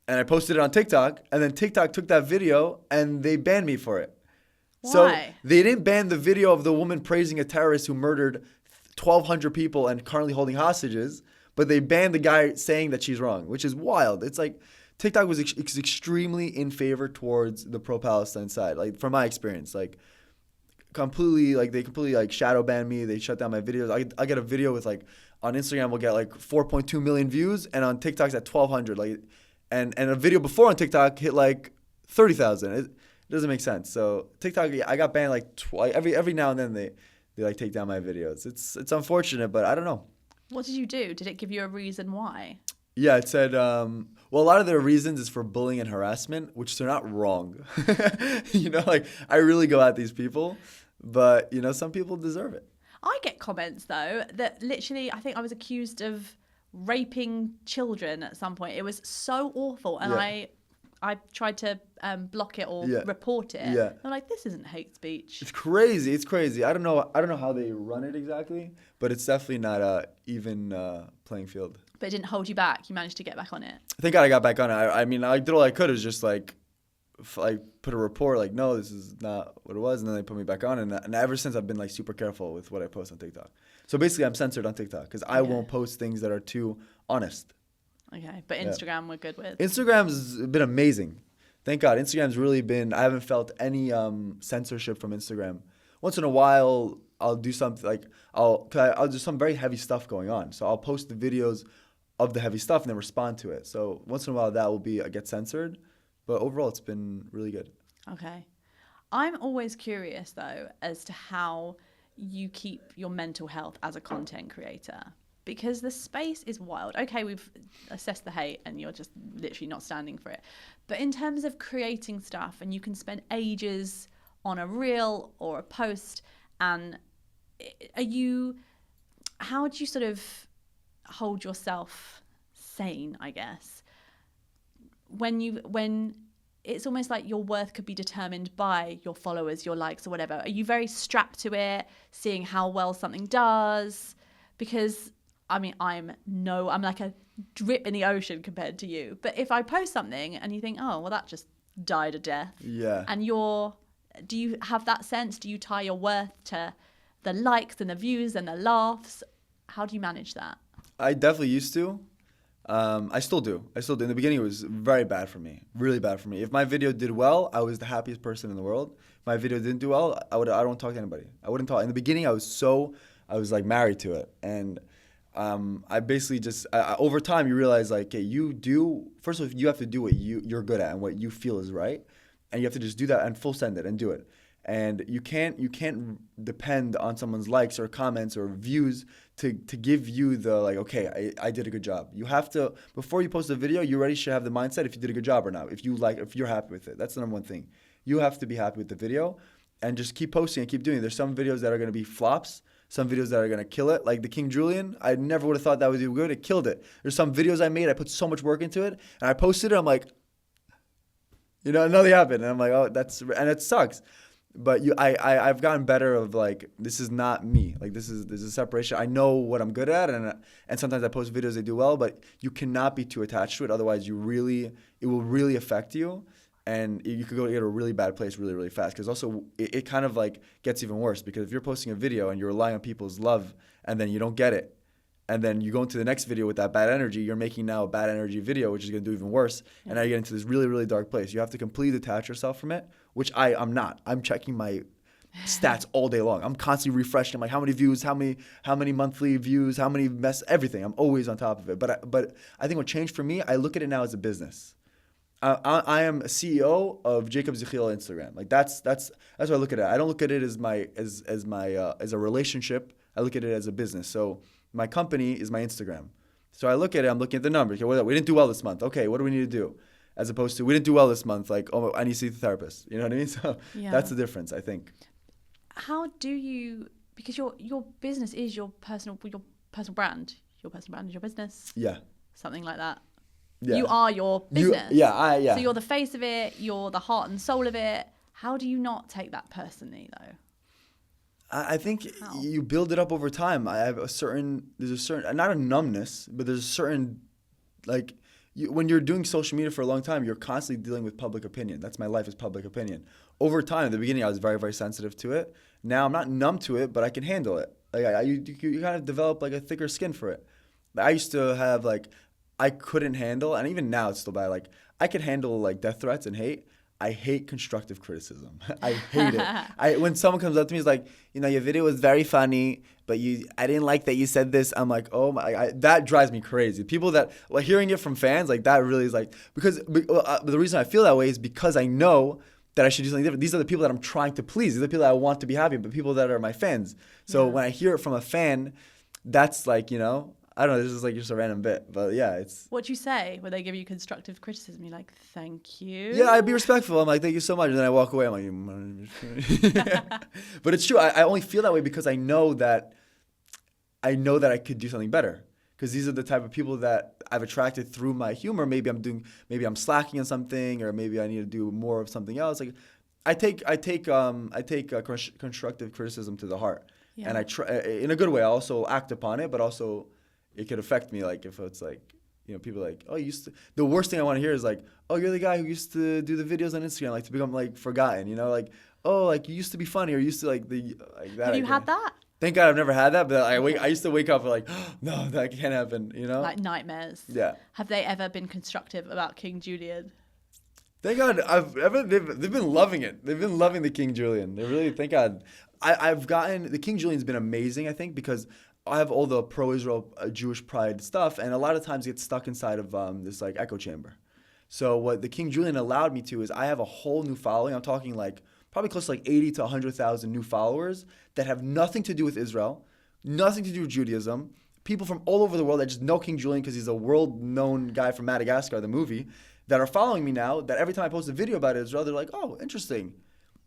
And I posted it on TikTok. And then TikTok took that video and they banned me for it. Why? So they didn't ban the video of the woman praising a terrorist who murdered 1,200 people and currently holding hostages. But they banned the guy saying that she's wrong, which is wild. It's like TikTok was extremely in favor towards the pro-Palestine side. Like from my experience, they completely shadow ban me. They shut down my videos. I get a video with on Instagram we'll get 4.2 million views, and on TikTok's at 1,200. And a video before on TikTok hit 30,000. It doesn't make sense. So TikTok, I got banned every now and then they take down my videos. It's unfortunate, but I don't know. What did you do? Did it give you a reason why? Yeah, it said, a lot of their reasons is for bullying and harassment, which they're not wrong. I really go at these people, but, some people deserve it. I get comments, though, that literally, I think I was accused of raping children at some point. It was so awful. And I tried to block it or report it. Yeah. I'm like, this isn't hate speech. It's crazy. I don't know how they run it exactly, but it's definitely not a even playing field. But it didn't hold you back. You managed to get back on it. Thank God I got back on it. I did all I could. It was just put a report no, this is not what it was, and then they put me back on. And ever since I've been super careful with what I post on TikTok. So basically I'm censored on TikTok because I won't post things that are too honest. Okay, but Instagram we're good with. Instagram's been amazing. Thank God. Instagram's really been, I haven't felt any censorship from Instagram. Once in a while, I'll do something I'll do some very heavy stuff going on. So I'll post the videos of the heavy stuff and then respond to it. So once in a while that will get censored. But overall, it's been really good. Okay. I'm always curious, though, as to how you keep your mental health as a content creator. Because the space is wild. Okay, we've assessed the hate and you're just literally not standing for it. But in terms of creating stuff, and you can spend ages on a reel or a post, and how do you sort of hold yourself sane, I guess, when it's almost like your worth could be determined by your followers, your likes or whatever. Are you very strapped to it, seeing how well something does? Because I mean, I'm like a drip in the ocean compared to you. But if I post something and you think, oh, well, that just died a death. Yeah. And do you have that sense? Do you tie your worth to the likes and the views and the laughs? How do you manage that? I definitely used to. I still do. In the beginning, it was very bad for me, really bad for me. If my video did well, I was the happiest person in the world. If my video didn't do well, I don't talk to anybody. I wouldn't talk. In the beginning, I was like married to it. And I basically just, over time, you realize like, okay, first of all, you have to do what you're good at and what you feel is right. And you have to just do that and full send it and do it. And you can't depend on someone's likes or comments or views to give you the like, okay, I did a good job. You have to, before you post a video, you already should have the mindset if you did a good job or not. If you're happy with it. That's the number one thing. You have to be happy with the video and just keep posting and keep doing it. There's some videos that are going to be flops, some videos that are going to kill it. Like the King Julien, I never would have thought that would do good. It killed it. There's some videos I made, I put so much work into it, and I posted it, I'm like, nothing happened. And I'm like, oh, and it sucks. But I've gotten better of like, this is not me. Like there's a separation. I know what I'm good at, and sometimes I post videos they do well, but you cannot be too attached to it. Otherwise, it will really affect you, and you could go get a really bad place really, really fast. Because also it kind of like gets even worse, because if you're posting a video and you're relying on people's love and then you don't get it, and then you go into the next video with that bad energy, you're making now a bad energy video, which is going to do even worse. Yeah. And now you get into this really, really dark place. You have to completely detach yourself from it, which I'm not. I'm checking my stats all day long. I'm constantly refreshing. I'm like, how many views, how many monthly views, how many everything. I'm always on top of it. But I think what changed for me, I look at it now as a business. I am a CEO of Jacobs Yechiel Instagram. Like that's what I look at it. I don't look at it as a relationship. I look at it as a business. So my company is my Instagram. So I look at it, I'm looking at the numbers. Okay, we didn't do well this month. Okay, what do we need to do? As opposed to, we didn't do well this month. Like, oh, I need to see the therapist. You know what I mean? So That's the difference, I think. How do you, because your business is your personal brand. Your personal brand is your business. Yeah. Something like that. Yeah. You are your business. Yeah. So you're the face of it. You're the heart and soul of it. How do you not take that personally, though? I think you build it up over time. There's a certain, not a numbness, but there's a certain, like, when you're doing social media for a long time, you're constantly dealing with public opinion. That's my life, is public opinion. Over time, at the beginning, I was very, very sensitive to it. Now I'm not numb to it, but I can handle it. Like you kind of develop like a thicker skin for it. I used to have like, I couldn't handle, and even now it's still bad. Like I could handle like death threats and hate. I hate constructive criticism. I hate it. When someone comes up to me, it's like, your video was very funny, but I didn't like that you said this. I'm like, oh my, that drives me crazy. People that, like, hearing it from fans, like that really is like, because the reason I feel that way is because I know that I should do something different. These are the people that I'm trying to please. These are the people that I want to be happy, but people that are my fans. So when I hear it from a fan, that's like, I don't know, this is like just a random bit, but yeah, it's... What do you say when they give you constructive criticism? You're like, thank you. Yeah, I'd be respectful. I'm like, thank you so much. And then I walk away. I'm like, but it's true. I only feel that way because I know that I could do something better. Because these are the type of people that I've attracted through my humor. Maybe I'm slacking on something, or maybe I need to do more of something else. Like, I take constructive criticism to the heart, and I try in a good way. I also act upon it, but also it could affect me. Like if it's like, people like, oh, you used to. The worst thing I want to hear is like, oh, you're the guy who used to do the videos on Instagram, like to become like forgotten. Like, oh, like you used to be funny, or you used to like that. Have you had that? Thank God I've never had that, but I used to wake up like, oh, no, that can't happen. Like nightmares. Yeah. Have they ever been constructive about King Julien? Thank God they've been loving it. They've been loving the King Julien. They really, thank God. The King Julien's been amazing, I think, because I have all the pro-Israel Jewish pride stuff, and a lot of times get stuck inside of this like echo chamber. So what the King Julien allowed me to is I have a whole new following. I'm talking like probably close to like 80 to 100,000 new followers that have nothing to do with Israel, nothing to do with Judaism. People from all over the world that just know King Julien because he's a world-known guy from Madagascar, the movie, that are following me now, that every time I post a video about Israel, they're like, oh, interesting.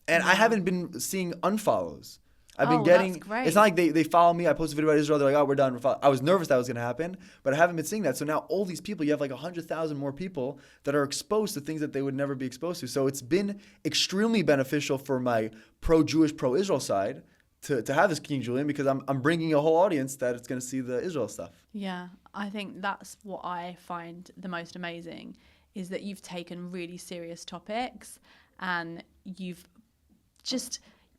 And I haven't been seeing unfollows. I've been That's great. it's not like they follow me. I post a video about Israel. They're like, oh, we're done. I was nervous that was going to happen, but I haven't been seeing that. So now all these people, you have like 100,000 more people that are exposed to things that they would never be exposed to. So it's been extremely beneficial for my pro-Jewish, pro-Israel side to have this King Julien, because I'm bringing a whole audience that it's going to see the Israel stuff. Yeah, I think that's what I find the most amazing, is that you've taken really serious topics and you've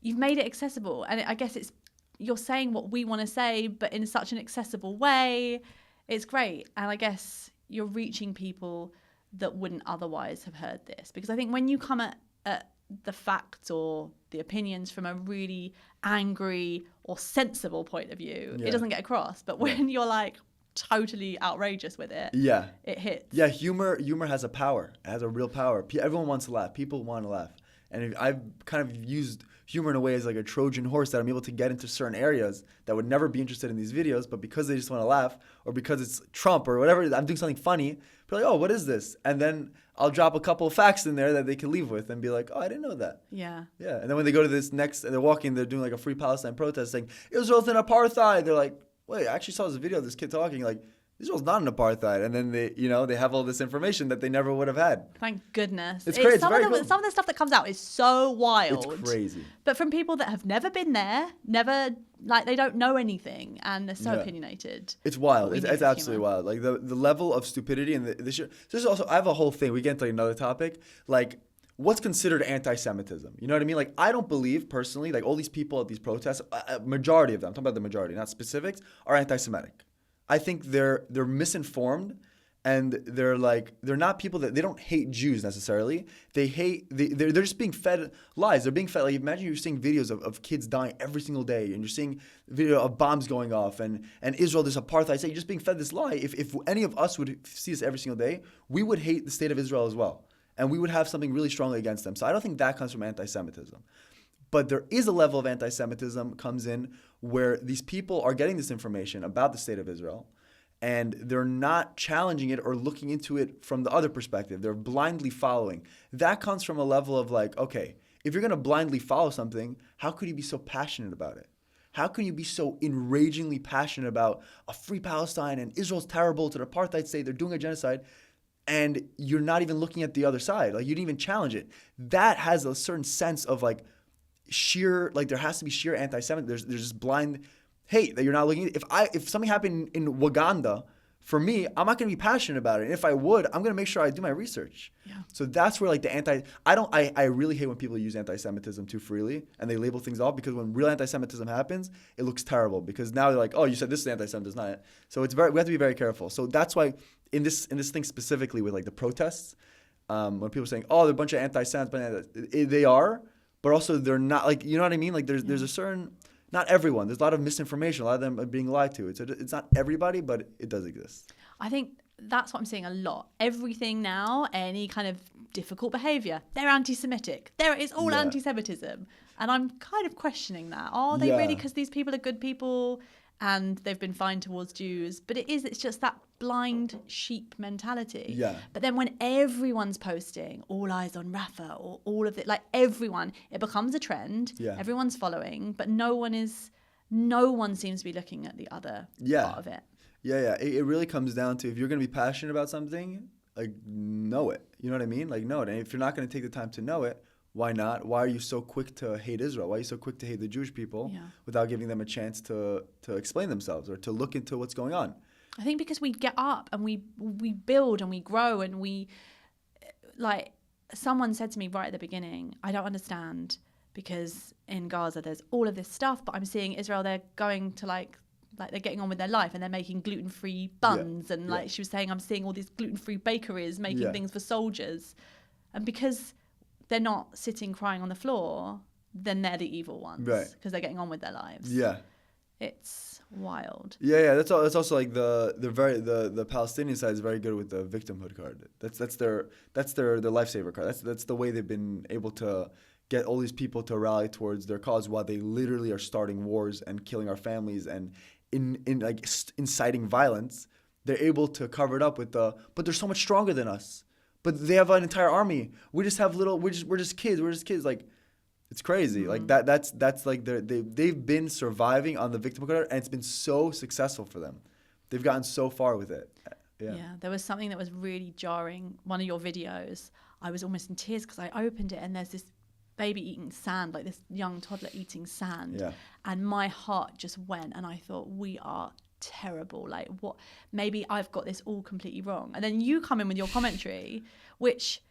made it accessible. And I guess you're saying what we want to say, but in such an accessible way. It's great. And I guess you're reaching people that wouldn't otherwise have heard this. Because I think when you come at the facts or the opinions from a really angry or sensible point of view, it doesn't get across. But when you're like totally outrageous with it, it hits. Yeah, humor has a power. It has a real power. Everyone wants to laugh. People want to laugh. And I've kind of used humor in a way as like a Trojan horse, that I'm able to get into certain areas that would never be interested in these videos, but because they just want to laugh, or because it's Trump or whatever, I'm doing something funny, they're like, oh, what is this? And then I'll drop a couple of facts in there that they can leave with and be like, oh, I didn't know that. Yeah. Yeah. And then when they go to this next, and they're doing like a Free Palestine protest saying, Israel's in apartheid. They're like, wait, I actually saw this video of this kid talking like, Israel's not an apartheid. And then they have all this information that they never would have had. Thank goodness. It's crazy. Some of the stuff that comes out is so wild. It's crazy. But from people that have never been there, they don't know anything, and they're so opinionated. It's wild. It's absolutely wild. Like the level of stupidity, and there's also, I have a whole thing. We get into another topic, like what's considered anti-Semitism. You know what I mean? Like, I don't believe personally, like all these people at these protests, majority of them, I'm talking about the majority, not specifics, are anti-Semitic. I think they're misinformed, and they're not people that, they don't hate Jews necessarily. They're just being fed lies. They're being fed, like, imagine you're seeing videos of kids dying every single day, and you're seeing video of bombs going off, and Israel, this apartheid. So you're just being fed this lie. If any of us would see this every single day, we would hate the state of Israel as well, and we would have something really strongly against them. So I don't think that comes from anti-Semitism. But there is a level of anti-Semitism comes in where these people are getting this information about the state of Israel, and they're not challenging it or looking into it from the other perspective. They're blindly following. That comes from a level of like, okay, if you're going to blindly follow something, how could you be so passionate about it? How can you be so enragingly passionate about a free Palestine and Israel's terrible to the apartheid state, they're doing a genocide, and you're not even looking at the other side? Like, you didn't even challenge it. That has a certain sense of like, sheer, like, there has to be sheer anti-Semitism. There's just blind hate that you're not looking at. If something happened in Waganda, for me, I'm not going to be passionate about it. And if I would, I'm going to make sure I do my research. Yeah. So that's where like I really hate when people use anti-Semitism too freely and they label things off, because when real anti-Semitism happens, it looks terrible, because now they're like, oh, you said this is anti-Semitism, not it. So we have to be very careful. So that's why in this thing specifically with like the protests, when people are saying, oh, they're a bunch of anti-Semites, they are, but also they're not, like, you know what I mean? Like there's a certain, not everyone. There's a lot of misinformation. A lot of them are being lied to. It's not everybody, but it does exist. I think that's what I'm seeing a lot. Everything now, any kind of difficult behaviour, they're anti-Semitic. It's all anti-Semitism. And I'm kind of questioning that. Are they really? Because these people are good people and they've been fine towards Jews. But it's just that blind sheep mentality. Yeah. But then when everyone's posting all eyes on Rafa or all of it, like everyone, it becomes a trend. Yeah. Everyone's following, but no one seems to be looking at the other part of it. Yeah. It really comes down to, if you're going to be passionate about something, like, know it. You know what I mean? Like, know it. And if you're not going to take the time to know it, why not? Why are you so quick to hate Israel? Why are you so quick to hate the Jewish people without giving them a chance to explain themselves or to look into what's going on? I think because we get up and we build and we grow, and we, like, someone said to me right at the beginning, I don't understand, because in Gaza there's all of this stuff, but I'm seeing Israel, they're going to like they're getting on with their life and they're making gluten-free buns and like she was saying, I'm seeing all these gluten-free bakeries making things for soldiers, and because they're not sitting crying on the floor, then they're the evil ones, because they're getting on with their lives. Yeah, it's wild. Yeah. That's also like the Palestinian side is very good with the victimhood card. That's their lifesaver card. That's the way they've been able to get all these people to rally towards their cause while they literally are starting wars and killing our families and inciting violence. They're able to cover it up with but they're so much stronger than us. But they have an entire army. We just have we're just kids. Like, It's crazy. Like that's like they've been surviving on the victim card, and it's been so successful for them. They've gotten so far with it. Yeah, there was something that was really jarring. One of your videos, I was almost in tears because I opened it and there's this baby eating sand, like this young toddler eating sand. Yeah. And my heart just went, and I thought, we are terrible. Like, what? Maybe I've got this all completely wrong. And then you come in with your commentary, which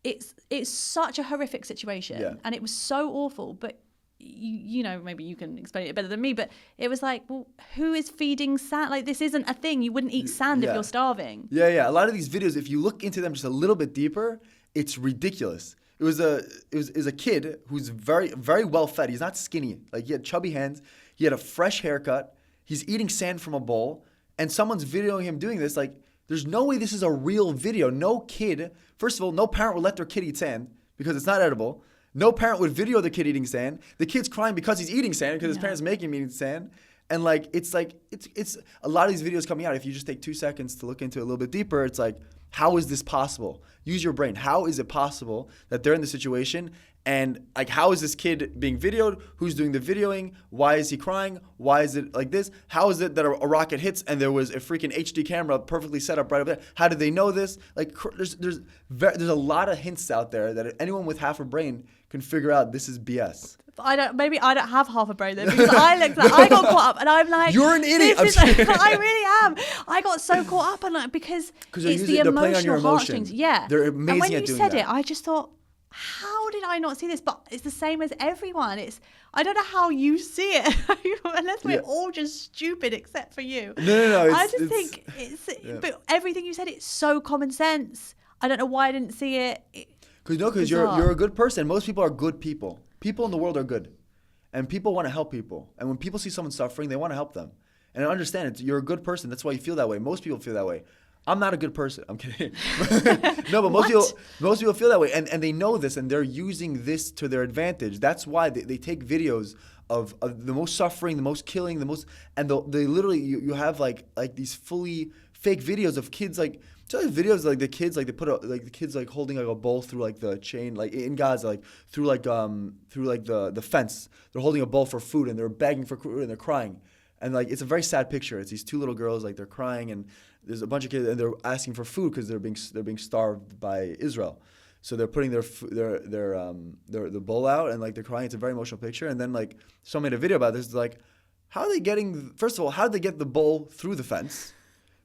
it's such a horrific situation, and it was so awful. But you know, maybe you can explain it better than me, but it was like, well, who is feeding sand? Like, this isn't a thing. You wouldn't eat sand if you're starving. Yeah. A lot of these videos, if you look into them just a little bit deeper, it's ridiculous. It was a kid who's very, very well fed. He's not skinny. Like, he had chubby hands. He had a fresh haircut. He's eating sand from a bowl, and someone's videoing him doing this. Like, there's no way this is a real video. No kid, first of all, no parent would let their kid eat sand because it's not edible. No parent would video the kid eating sand. The kid's crying because he's eating sand because his parents making him eat sand. And it's a lot of these videos coming out. If you just take 2 seconds to look into it a little bit deeper, it's like, how is this possible? Use your brain. How is it possible that they're in the situation? And like, how is this kid being videoed? Who's doing the videoing? Why is he crying? Why is it like this? How is it that a rocket hits and there was a freaking HD camera perfectly set up right up there? How did they know this? Like, there's a lot of hints out there that anyone with half a brain can figure out this is BS. Maybe I don't have half a brain then, because I got caught up and I'm like, you're an idiot. I really am. I got so caught up and because it's the emotional heartstrings. Yeah. They're amazing at doing that. And when you said it, I just thought, how did I not see this? But it's the same as everyone. I don't know how you see it, unless we're all just stupid except for you. No. I just think but everything you said, it's so common sense. I don't know why I didn't see it. Because you're a good person. Most people are good people. People in the world are good, and people want to help people. And when people see someone suffering, they want to help them. And I understand you're a good person. That's why you feel that way. Most people feel that way. I'm not a good person. I'm kidding. No, but most people feel that way, and they know this, and they're using this to their advantage. That's why they take videos of the most suffering, the most killing, and they literally you have like these fully fake videos of kids like. So videos like the kids like they put the kids like holding like a bowl through like the chain like in Gaza like through the fence. They're holding a bowl for food and they're begging for food and they're crying, and like it's a very sad picture. It's these two little girls like they're crying and there's a bunch of kids and they're asking for food because they're being starved by Israel. So they're putting their bowl out and like they're crying. It's a very emotional picture. And then like someone made a video about this. It's like, how are they getting? First of all, how did they get the bowl through the fence?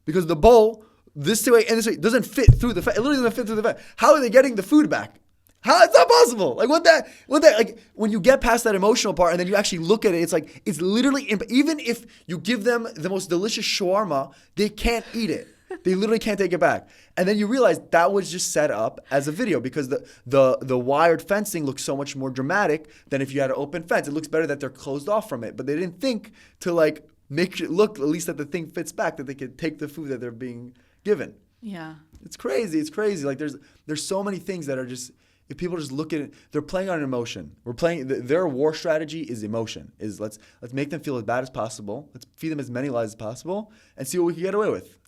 Because the bowl. This way and this way doesn't fit through the fence. It literally doesn't fit through the fence. How are they getting the food back? How? It's not possible. Like what that like when you get past that emotional part and then you actually look at it, it's like it's literally even if you give them the most delicious shawarma, they can't eat it. They literally can't take it back. And then you realize that was just set up as a video because the wired fencing looks so much more dramatic than if you had an open fence. It looks better that they're closed off from it, but they didn't think to like make it look at least that the thing fits back, that they could take the food that they're being given. Yeah. It's crazy. Like there's so many things that are just, if people just look at it, they're playing on emotion. We're playing, their war strategy is emotion. Is let's make them feel as bad as possible. Let's feed them as many lies as possible and see what we can get away with.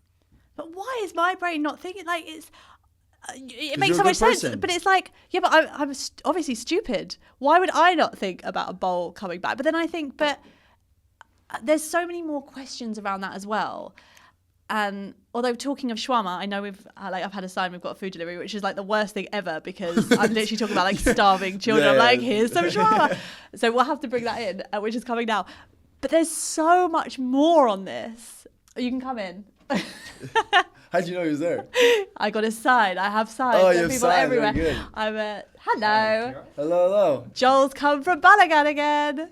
But why is my brain not thinking like it makes so much sense, but it's like, yeah, but I'm obviously stupid. Why would I not think about a bowl coming back? But then I think, but there's so many more questions around that as well. And although talking of shawarma, I know I've had a sign we've got a food delivery, which is like the worst thing ever because I'm literally talking about like starving children. I'm like, here's some shawarma. So we'll have to bring that in, which is coming now. But there's so much more on this. You can come in. How'd you know he was there? I got a sign. I have signs. Oh, you have people signs. everywhere. Very good. I'm hello. Hello. Joel's come from Balagan again.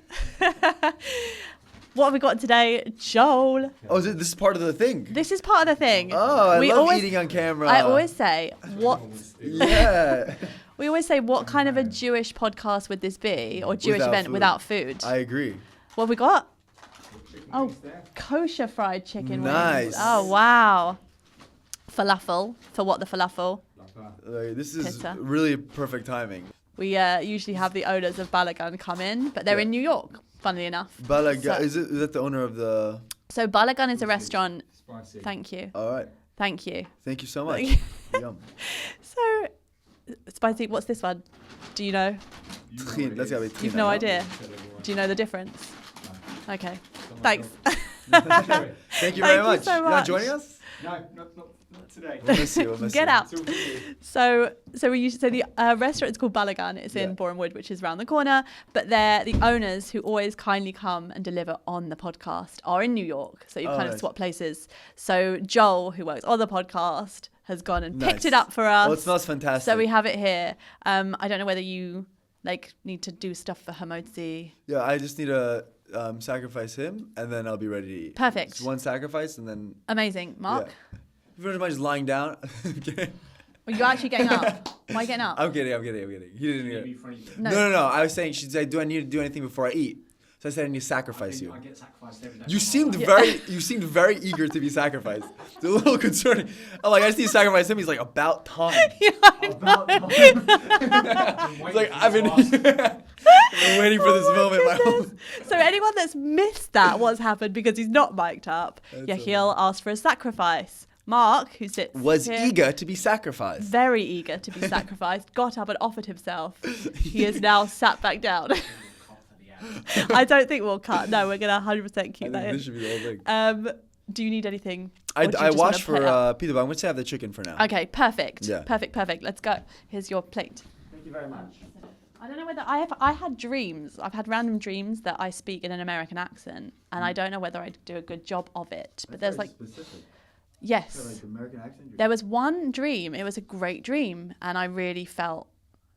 What have we got today, Joel? Oh, this is part of the thing? This is part of the thing. Oh, I love eating on camera. I always say, what... Yeah. We always say, what kind of a Jewish podcast would this be? Or Jewish event without food? I agree. What have we got? Oh, kosher fried chicken nice. Wings. Oh, wow. Falafel. For what, the falafel? This is Pizza. really perfect timing. We usually have the owners of Balagan come in, but they're in New York. Funnily enough. Balagan, is that the owner of the... So Balagan is a restaurant. Spicy. Thank you. All right. Thank you. Thank you so much. Yum. So spicy. What's this one? Do you know? That's gotta be You've no idea. Do you know the difference? No. Okay. Thanks. Thank you very much. So You're not joining us? No, not today. We'll miss you. We'll miss Get you. out. So the restaurant is called Balagan. It's in Boreham Wood, which is around the corner. But they're the owners who always kindly come and deliver on the podcast are in New York. So you kind of swap places. So Joel, who works on the podcast, has gone and picked it up for us. Well, it smells fantastic. So we have it here. I don't know whether you need to do stuff for Hamotzi. Yeah, I just need to sacrifice him, and then I'll be ready to eat. Perfect. Just one sacrifice, and then. Amazing, Mark. Yeah. If you don't mind just lying down. Okay. Are you actually getting up? Why are you getting up? I'm kidding. He didn't hear. No. I was saying, she said, do I need to do anything before I eat? So I said I need to sacrifice you. I get sacrificed every day. You seemed very eeger to be sacrificed. It's a little concerning. I'm like, I just need to sacrifice him. He's like, about time. About time. It's like, I've been waiting for this moment. My whole... So anyone that's missed that, what's happened because he's not mic'd up, Yechiel asked for a sacrifice. Mark, who sits was here, eager to be sacrificed. very eager to be sacrificed, got up and offered himself. He is now sat back down. I don't think we'll cut. No, we're going to 100% keep that in. This should be the whole thing. Do you need anything? I watched for pita, but I'm going to have the chicken for now. Okay, perfect. Yeah. Perfect. Let's go. Here's your plate. Thank you very much. I don't know whether I had dreams. I've had random dreams that I speak in an American accent, and I don't know whether I do a good job of it. But there's like, specific. yes, Like American accent. there was one dream. It was a great dream, and I really felt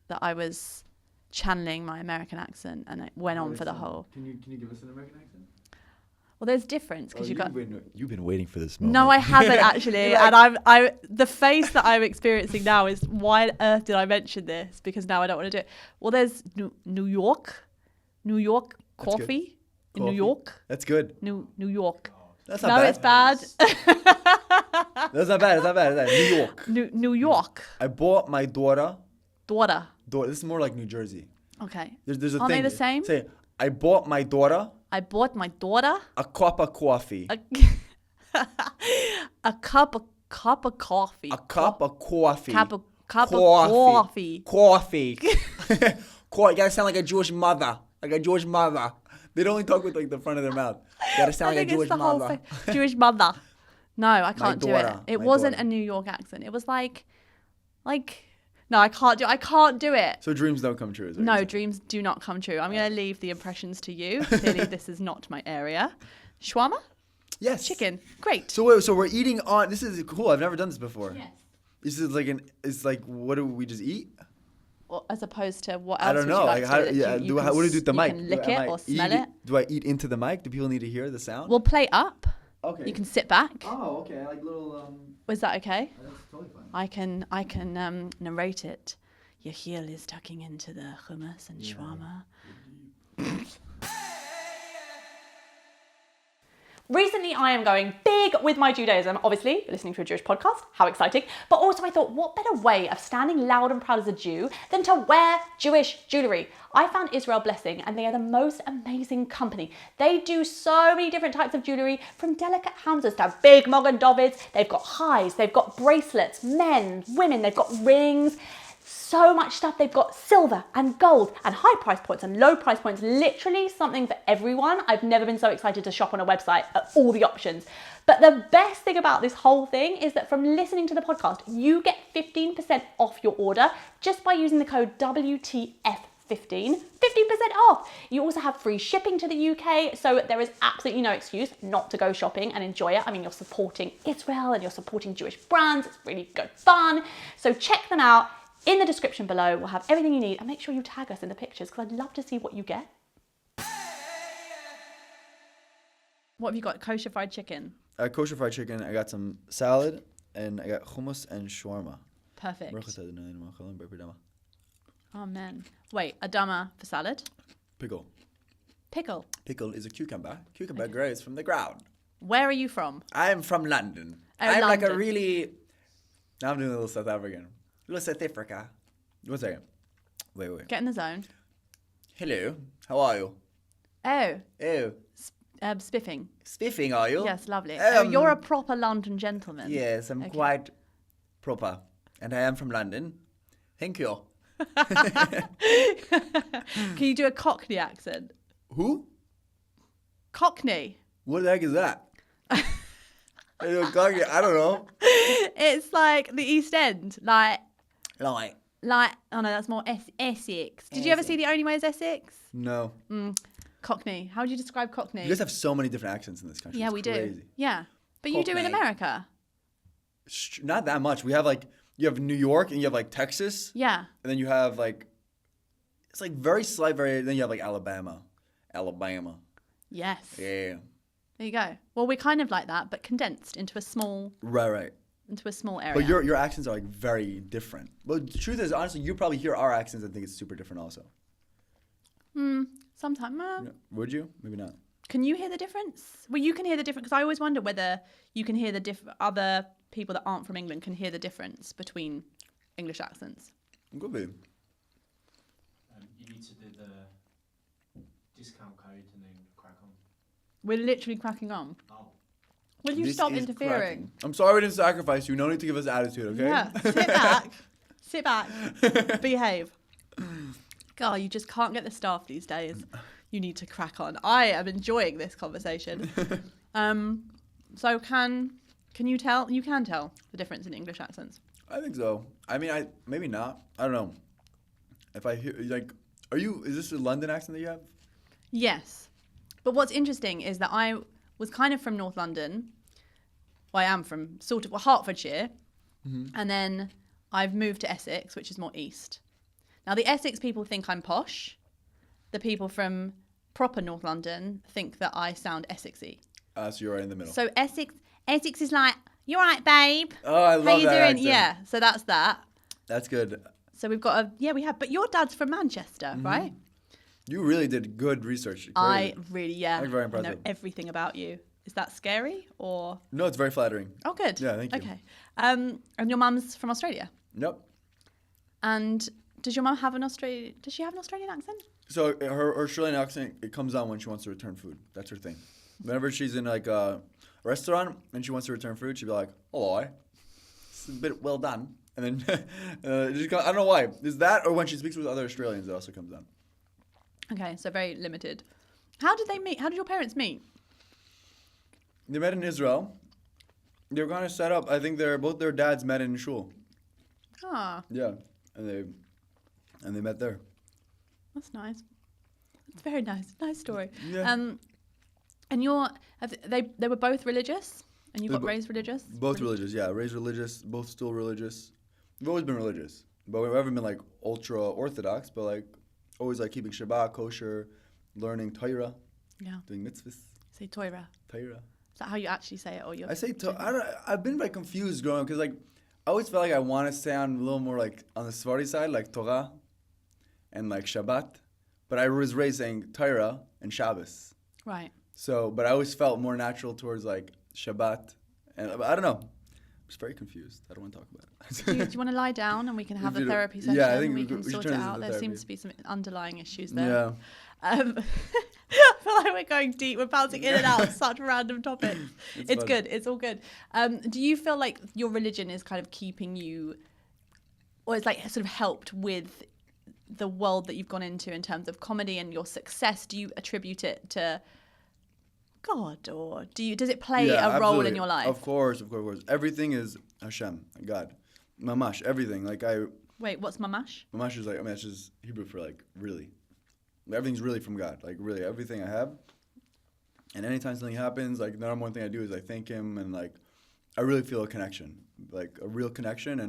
that I was channeling my American accent, and it went on for the whole. Can you give us an American accent? Well, there's difference because You've been waiting for this moment. No, I haven't actually, and I the face that I'm experiencing now is why on earth did I mention this? Because now I don't want to do it. Well, there's New York coffee in New York. That's good. New York. That's not bad. It's bad. That's not bad. It's not bad. New York. New York. I bought my daughter. Daughter. This is more like New Jersey. Okay. There's a Aren't thing. they the same? Say, I bought my daughter. I bought my daughter A cup of coffee. a cup of coffee. A cup of coffee. Cup of coffee. Coffee. You gotta sound like a Jewish mother. Like a Jewish mother. They don't only talk with like the front of their mouth. You gotta sound like a Jewish mother. Jewish mother. No, I can't do it. daughter. It My wasn't daughter. a New York accent. It was like, no, I can't do it. So dreams don't come true. Is what No, you're saying. dreams do not come true. I'm going to leave the impressions to you. Clearly, this is not my area. Shawarma? Yes. Chicken. Great. So we're eating on. This is cool. I've never done this before. Yes. This is like it's like, what do we just eat? Well, as opposed to what else I don't know. would you like to do? What do I do with the you mic? can lick it or smell it. Do I eat into the mic? Do people need to hear the sound? We'll play up. Okay. You can sit back. Oh, okay. Like little. Was that okay? That's totally fine. I can narrate it. Yechiel is tucking into the hummus and shawarma. Recently, I am going big with my Judaism. Obviously, listening to a Jewish podcast, how exciting. But also I thought, what better way of standing loud and proud as a Jew than to wear Jewish jewellery? I found Israel Blessing, and they are the most amazing company. They do so many different types of jewellery, from delicate hamzas to big Mogan Davids. They've got highs, they've got bracelets, men, women, they've got rings. So much stuff. They've got silver and gold and high price points and low price points. Literally something for everyone. I've never been so excited to shop on a website at all the options. But the best thing about this whole thing is that from listening to the podcast, you get 15% off your order just by using the code WTF15. 15% off. You also have free shipping to the UK, so there is absolutely no excuse not to go shopping and enjoy it. I mean, you're supporting Israel and you're supporting Jewish brands. It's really good fun. So check them out. In the description below, we'll have everything you need, and make sure you tag us in the pictures because I'd love to see what you get. What have you got? Kosher fried chicken. Kosher fried chicken. I got some salad, and I got hummus and shawarma. Perfect. Pickle. Oh man. Wait, adama for salad? Pickle. Pickle is a cucumber. Cucumber grows from the ground. Where are you from? I'm from London. Oh, I'm like a London. really... Now I'm doing a little South African. Little South Africa. 1 second. Wait. Get in the zone. Hello. How are you? Oh, Oh. spiffing. Spiffing, are you? Yes, lovely. Oh, you're a proper London gentleman. Yes, I'm Okay. quite proper. And I am from London. Thank you. Can you do a Cockney accent? Who? Cockney. What the heck is that? I don't know. It's like the East End. Like, Like. oh no, that's more Essex. Did you ever see The Only Way is Essex? No. Cockney. How would you describe Cockney? You guys have so many different accents in this country. Yeah, It's we crazy. do. Yeah. But you do in Cockney. America. Not that much. We have like, you have New York and you have like Texas. Yeah. And then you have like, it's like very slight, then you have like Alabama. Yes. Yeah. There you go. Well, we're kind of like that, but condensed into a small Right. area. But your accents are like very different. But the truth is, honestly, you probably hear our accents and think it's super different also. Sometimes. Would you? Maybe not. Can you hear the difference? Well, you can hear the difference because I always wonder whether you can hear the other people that aren't from England can hear the difference between English accents. Could be. You need to do the discount code and then crack on. We're literally cracking on. Oh. Will you This stop is interfering? cracking. I'm sorry we didn't sacrifice you. No need to give us attitude, okay? Yeah. Sit back. Behave. God, you just can't get the staff these days. You need to crack on. I am enjoying this conversation. So can you tell? You can tell the difference in English accents. I think so. I mean, maybe not. I don't know. If I hear, like, is this a London accent that you have? Yes. But what's interesting is that I was kind of from North London. Well, I am from sort of Hertfordshire. And then I've moved to Essex, which is more east. Now, the Essex people think I'm posh. The people from proper North London think that I sound Essexy. So you're right in the middle. So Essex is like, you're right, babe. Oh, I love How you that doing? accent. Yeah. So that's that. That's good. So we've got we have. But your dad's from Manchester, right? You really did good research. Crazy. I really, That's very I know impressive. everything about you. Is that scary or? No, it's very flattering. Oh, good. Yeah, thank you. Okay. And your mum's from Australia. Nope. And does your mum have an Australian? Does she have an Australian accent? So her Australian accent, it comes on when she wants to return food. That's her thing. Whenever she's in like a restaurant and she wants to return food, she'll be like, "Hello, it's a bit well done." And then I don't know why. Is that or when she speaks with other Australians, it also comes on. Okay, so very limited. How did they meet? How did your parents meet? They met in Israel. They were kind of set up. I think both their dads met in shul. Ah, Yeah, and they met there. that's nice. It's very nice. Nice story. Yeah. And they were both religious, and you They got raised religious. Both religious, yeah. Raised religious, both still religious. We've always been religious, but we haven't been like ultra orthodox, but like always like keeping Shabbat, kosher, learning Torah, Yeah. doing mitzvahs, Say Torah. Torah. Is that how you actually say it, or you? I say I've been like confused growing up because like I always felt like I want to sound a little more like on the Sephardi side, like Torah, and like Shabbat, but I was raised saying Torah and Shabbos. Right. So, but I always felt more natural towards like Shabbat, and I don't know. I'm just very confused. I don't want to talk about it. Do you want to lie down and we can have If a you don't- therapy session? yeah, I think and we we can should sort turn it this out. into There therapy. seems to be some underlying issues there. Yeah. I feel like we're going deep. We're bouncing in and out of such random topics. It's fun. good. It's all good. Do you feel like your religion is kind of keeping you, or it's like sort of helped with the world that you've gone into in terms of comedy and your success? Do you attribute it to God, or does it play a role in absolutely. your life? Of course. Everything is Hashem, God, mamash. Everything. Like Wait, what's mamash? mamash is like it's just Hebrew for like really. Everything's really from God. Like really, everything I have. And anytime something happens, like the number one thing I do is I thank Him, and like I really feel a connection, like a real connection,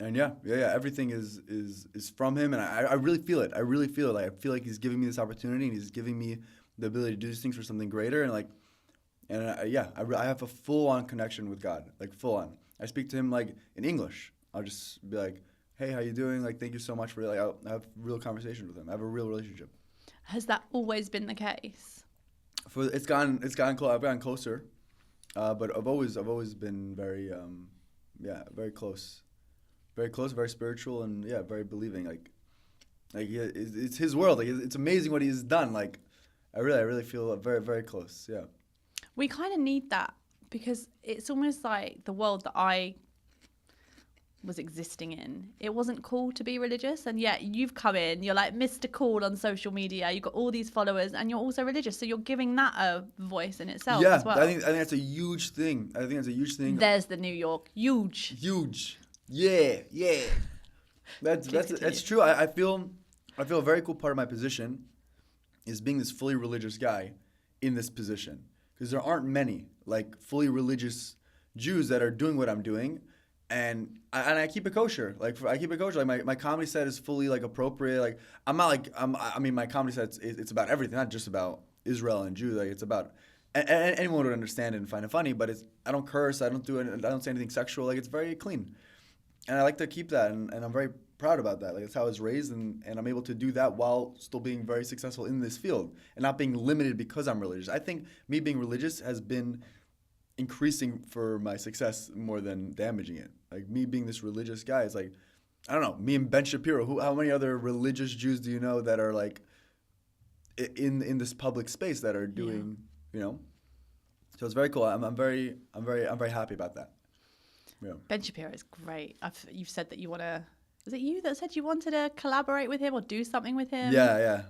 and yeah. Everything is from Him, and I really feel it. I really feel it. Like I feel like He's giving me this opportunity, and He's giving me the ability to do these things for something greater, and I have a full-on connection with God, like full-on. I speak to Him like in English. I'll just be like, "Hey, how you doing? Like, thank you so much for like." I have real conversations with Him. I have a real relationship. Has that always been the case? It's gotten close. I've gotten closer, but I've always been very very close, very spiritual, and very believing. Like it's His world. Like it's amazing what He has done. Like I really feel very, very close. Yeah. We kind of need that because it's almost like the world that I was existing in. It wasn't cool to be religious, and yet you've come in, you're like Mr. Cool on social media, you've got all these followers, and you're also religious, so you're giving that a voice in itself as well. I think that's a huge thing. There's the New York. Huge. Yeah. That's true. I feel a very cool part of my position is being this fully religious guy in this position, because there aren't many like fully religious Jews that are doing what I'm doing. And I keep it kosher. Like my comedy set is fully like appropriate. Like I'm not like my comedy set it's about everything, not just about Israel and Jews. Like it's about anyone would understand it and find it funny. But I don't curse. I don't say anything sexual. Like it's very clean, and I like to keep that. And I'm very proud about that. Like that's how I was raised, and I'm able to do that while still being very successful in this field and not being limited because I'm religious. I think me being religious has been increasing for my success more than damaging it. Like me being this religious guy is like, I don't know, me and Ben Shapiro, how many other religious Jews do you know that are like in this public space that are doing, So it's very cool. I'm very happy about that. Yeah. Ben Shapiro is great. You've said that you want to, was it you that said you wanted to collaborate with him or do something with him? Yeah.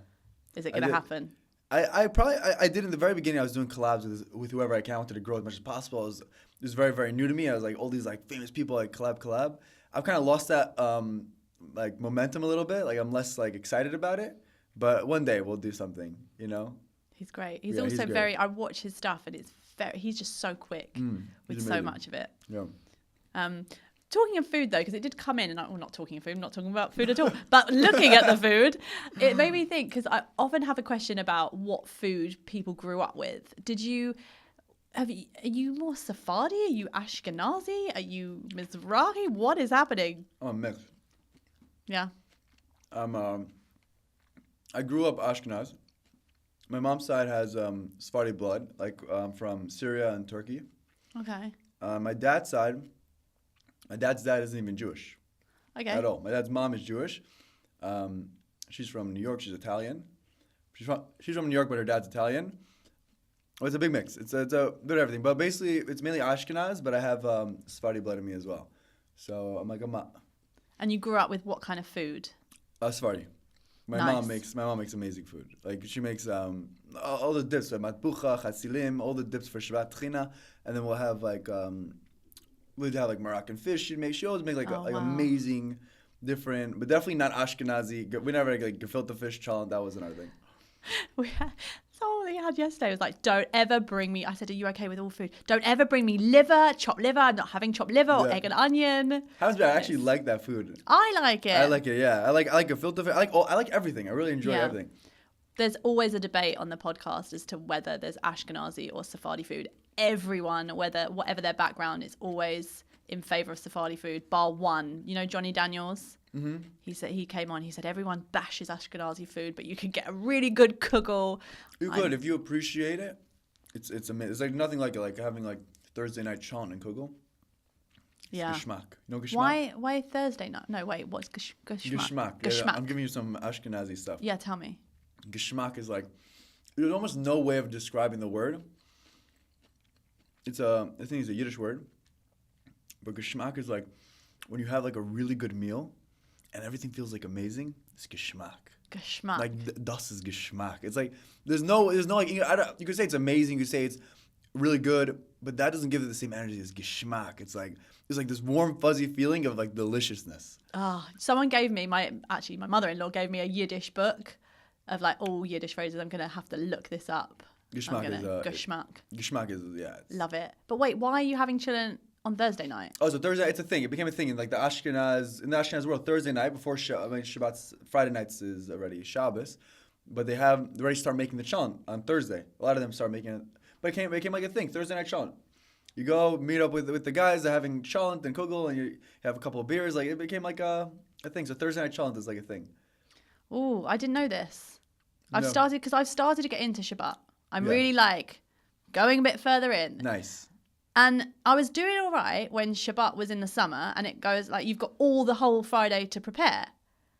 Is it going to happen? I did in the very beginning. I was doing collabs with whoever I can. I wanted to grow as much as possible. It was very, very new to me. I was like, all these like famous people like collab. I've kind of lost that like momentum a little bit. Like I'm less like excited about it. But one day we'll do something, He's great. He's also very. I watch his stuff and he's just so quick with so much of it. Yeah. Talking of food, though, because it did come in, and I'm not talking of food, I'm not talking about food at all, but looking at the food, it made me think, because I often have a question about what food people grew up with. Are you more Sephardi? Are you Ashkenazi? Are you Mizrahi? What is happening? I'm mixed. Yeah. I grew up Ashkenaz. My mom's side has Sephardi blood, like from Syria and Turkey. Okay. My dad's side... My dad's dad isn't even Jewish. Okay. At all. My dad's mom is Jewish. She's from New York. She's Italian. She's from New York, but her dad's Italian. Oh, it's a big mix. It's a bit of everything. But basically, it's mainly Ashkenaz, but I have Sephardi blood in me as well. So I'm like, And you grew up with what kind of food? Sephardi. My mom makes amazing food. Like she makes all the dips, matbucha, chasilim, all the dips for Shabbat Tchina, and then we'll have like. We'd have like Moroccan fish. She always make like amazing, different, but definitely not Ashkenazi. We never had like gefilte fish chalent. That wasn't our thing. Someone we had yesterday was like, "Don't ever bring me." I said, "Are you okay with all food? Don't ever bring me chopped liver. I'm not having chopped liver or egg and onion." I actually like that food. I like it. I like it. Yeah, I like gefilte fish. I like everything. I really enjoy everything. There's always a debate on the podcast as to whether there's Ashkenazi or Sephardi food. Everyone, whatever their background, is always in favor of Sephardi food, bar one. Johnny Daniels? Mm-hmm. He came on, he said, everyone bashes Ashkenazi food, but you can get a really good kugel. You could, if you appreciate it. It's amazing. It's like nothing like having like Thursday night chant and kugel. Yeah. Geschmack. Geschmack? Why Thursday night? No, wait, what's geschmack? Geschmack. Yeah, I'm giving you some Ashkenazi stuff. Yeah, tell me. Geschmack is like, there's almost no way of describing the word. I think it's a Yiddish word, but geschmack is like when you have like a really good meal and everything feels like amazing. It's geschmack. Geschmack. Like das is geschmack. It's like there's no like you could say it's amazing. You could say it's really good, but that doesn't give it the same energy as geschmack. It's like this warm fuzzy feeling of like deliciousness. Someone gave me my mother-in-law gave me a Yiddish book of like all Yiddish phrases. I'm gonna have to look this up. Geschmack is geschmack. Geschmack is Love it. But wait, why are you having chillin' on Thursday night? Oh, so Thursday, it's a thing. It became a thing in like in the Ashkenaz world. Thursday night before Shabbat, Friday nights is already Shabbos, but they already start making the chant on Thursday. A lot of them start making it, but it became like a thing. Thursday night chant. You go meet up with the guys that are having chant and kugel, and you have a couple of beers. Like it became like a thing. So Thursday night chant is like a thing. Oh, I didn't know This. I've started to get into Shabbat. I'm really like going a bit further in. Nice. And I was doing all right when Shabbat was in the summer, and it goes like you've got all the whole Friday to prepare.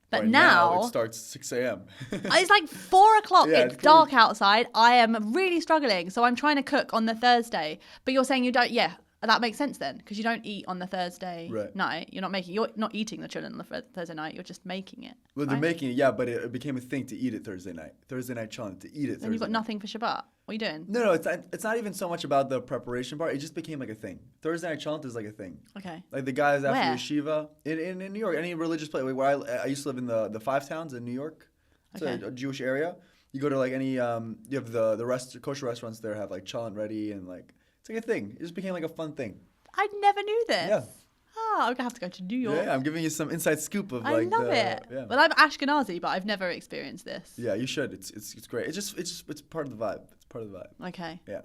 But now it starts 6 a.m. It's like 4 o'clock. It's dark outside. I am really struggling. So I'm trying to cook on the Thursday. But you're saying you don't. Yeah, That makes sense then, because you don't eat on the Thursday Right. night. You're not eating the children on the Thursday night. You're just making it. Well, they're right? making it, yeah, but it became a thing to eat it Thursday night. Thursday night challenge, to eat it Thursday And you've got night. nothing for Shabbat. What are you doing? No, it's not even so much about the preparation part. It just became like a thing. Thursday night challenge is like a thing. Okay. Like the guys after Where? yeshiva in New York, any religious place. Where I used to live in the Five Towns in New York. It's Okay. a Jewish area. You go to like any you have the kosher restaurants there have like chalent ready, and like it's like a thing. It just became like a fun thing. I never knew this. Yeah. Oh, I'm gonna have to go to New York. Yeah, I'm giving you some inside scoop of I like love it. Yeah. Well, I'm Ashkenazi, but I've never experienced this. Yeah, you should. It's great. It's part of the vibe. It's part of the vibe. Okay. Yeah.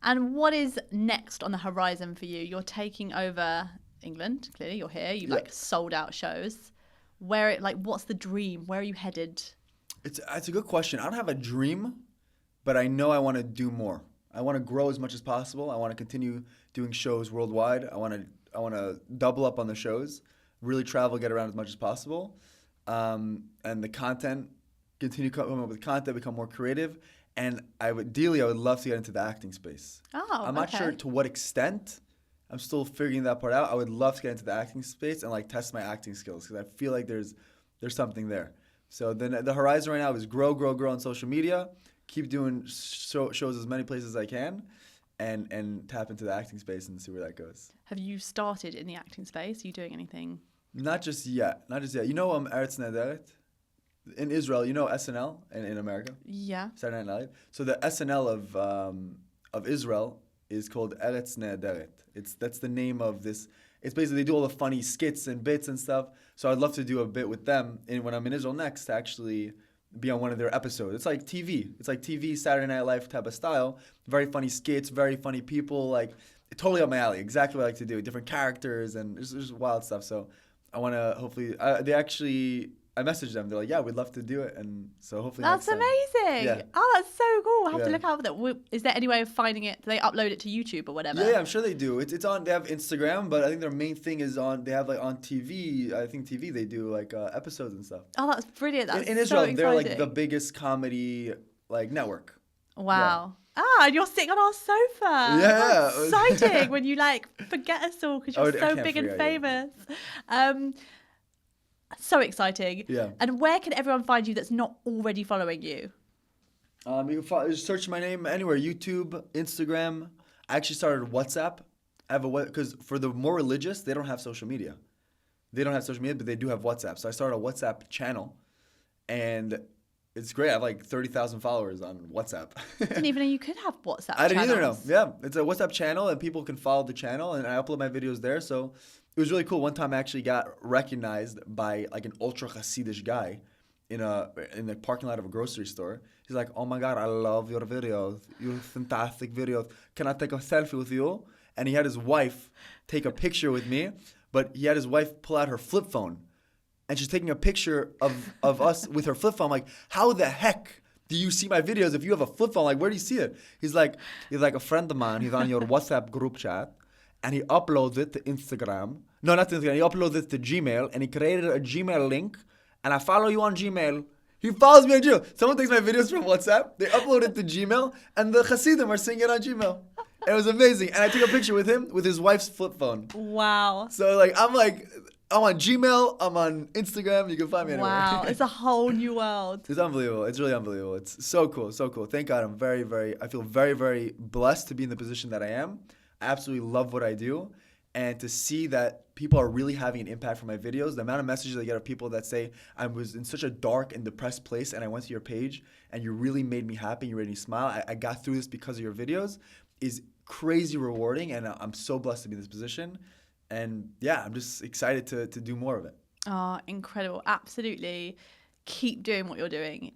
And what is next on the horizon for you? You're taking over England. Clearly, you're here. You've Yeah. like sold out shows. What's the dream? Where are you headed? It's a good question. I don't have a dream, but I know I want to do more. I want to grow as much as possible. I want to continue doing shows worldwide. I want to double up on the shows, really travel, get around as much as possible, and the content, continue coming up with content, become more creative, and I would love to get into the acting space. Oh, I'm not okay. sure to what extent. I'm still figuring that part out. I would love to get into the acting space and like test my acting skills because I feel like there's something there. So then the horizon right now is grow on social media, keep doing shows as many places as I can, and tap into the acting space and see where that goes. Have you started in the acting space? Are you doing anything? Not just yet. You know Eretz Nehederet? In Israel, you know SNL in America? Yeah. Saturday Night Live. So the SNL of Israel is called Eretz Nehederet. That's the name of this. It's basically they do all the funny skits and bits and stuff. So I'd love to do a bit with them when I'm in Israel next to actually be on one of their episodes. It's like TV. It's like TV, Saturday Night Live type of style. Very funny skits, very funny people. Like totally up my alley. Exactly what I like to do. Different characters and there's wild stuff. So I want to hopefully. I messaged them. They're like, yeah, we'd love to do it. And so hopefully That's next time. amazing. Yeah. Oh, that's so cool. I'll have to Yeah. look out for that. Is there any way of finding it? Do they upload it to YouTube or whatever? Yeah, I'm sure they do. It's on. They have Instagram, but I think their main thing is on. They have like on TV. I think TV they do like episodes and stuff. Oh, that's brilliant. That's In so Israel, exciting. they're like the biggest comedy like network. Wow. Ah, and you're sitting on our sofa. Yeah. That's exciting when you like forget us all because you're I so can't big and forget you. famous. So exciting. Yeah. And where can everyone find you that's not already following you? You can search my name anywhere: YouTube, Instagram. I actually started WhatsApp. I have because for the more religious, they don't have social media. They don't have social media, but they do have WhatsApp. So I started a WhatsApp channel, and it's great. I have like 30,000 followers on WhatsApp. Didn't even know you could have WhatsApp I didn't either know. channels. Yeah, it's a WhatsApp channel, and people can follow the channel, and I upload my videos there. So it was really cool. One time I actually got recognized by like an ultra Hasidish guy in the parking lot of a grocery store. He's like, "Oh my God, I love your videos. You're fantastic videos. Can I take a selfie with you?" And he had his wife take a picture with me, but he had his wife pull out her flip phone, and she's taking a picture of us with her flip phone. I'm like, how the heck do you see my videos if you have a flip phone? Like, where do you see it? He's like a friend of mine. He's on your WhatsApp group chat, and he uploads it to Instagram. No, not to Instagram. He uploads it to Gmail, and he created a Gmail link, and I follow you on Gmail. He follows me on Gmail. Someone takes my videos from WhatsApp, they upload it to Gmail, and the Hasidim are seeing it on Gmail. It was amazing. And I took a picture with him with his wife's flip phone. Wow. So I'm on Gmail, I'm on Instagram, you can find me anywhere. Wow. It's a whole new world. It's unbelievable. It's really unbelievable. It's so cool, so cool. Thank God I feel very, very blessed to be in the position that I am. I absolutely love what I do. And to see that people are really having an impact from my videos, the amount of messages I get of people that say, I was in such a dark and depressed place and I went to your page and you really made me happy, you made me smile. I got through this because of your videos is crazy rewarding, and I'm so blessed to be in this position. And yeah, I'm just excited to do more of it. Oh, incredible. Absolutely. Keep doing what you're doing.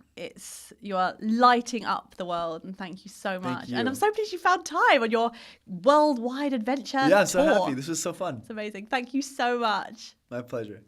You are lighting up the world, and thank you so much. you. And I'm so pleased you found time on your worldwide adventure Yeah, I'm so tour. happy. This was so fun. It's amazing. Thank you so much. My pleasure.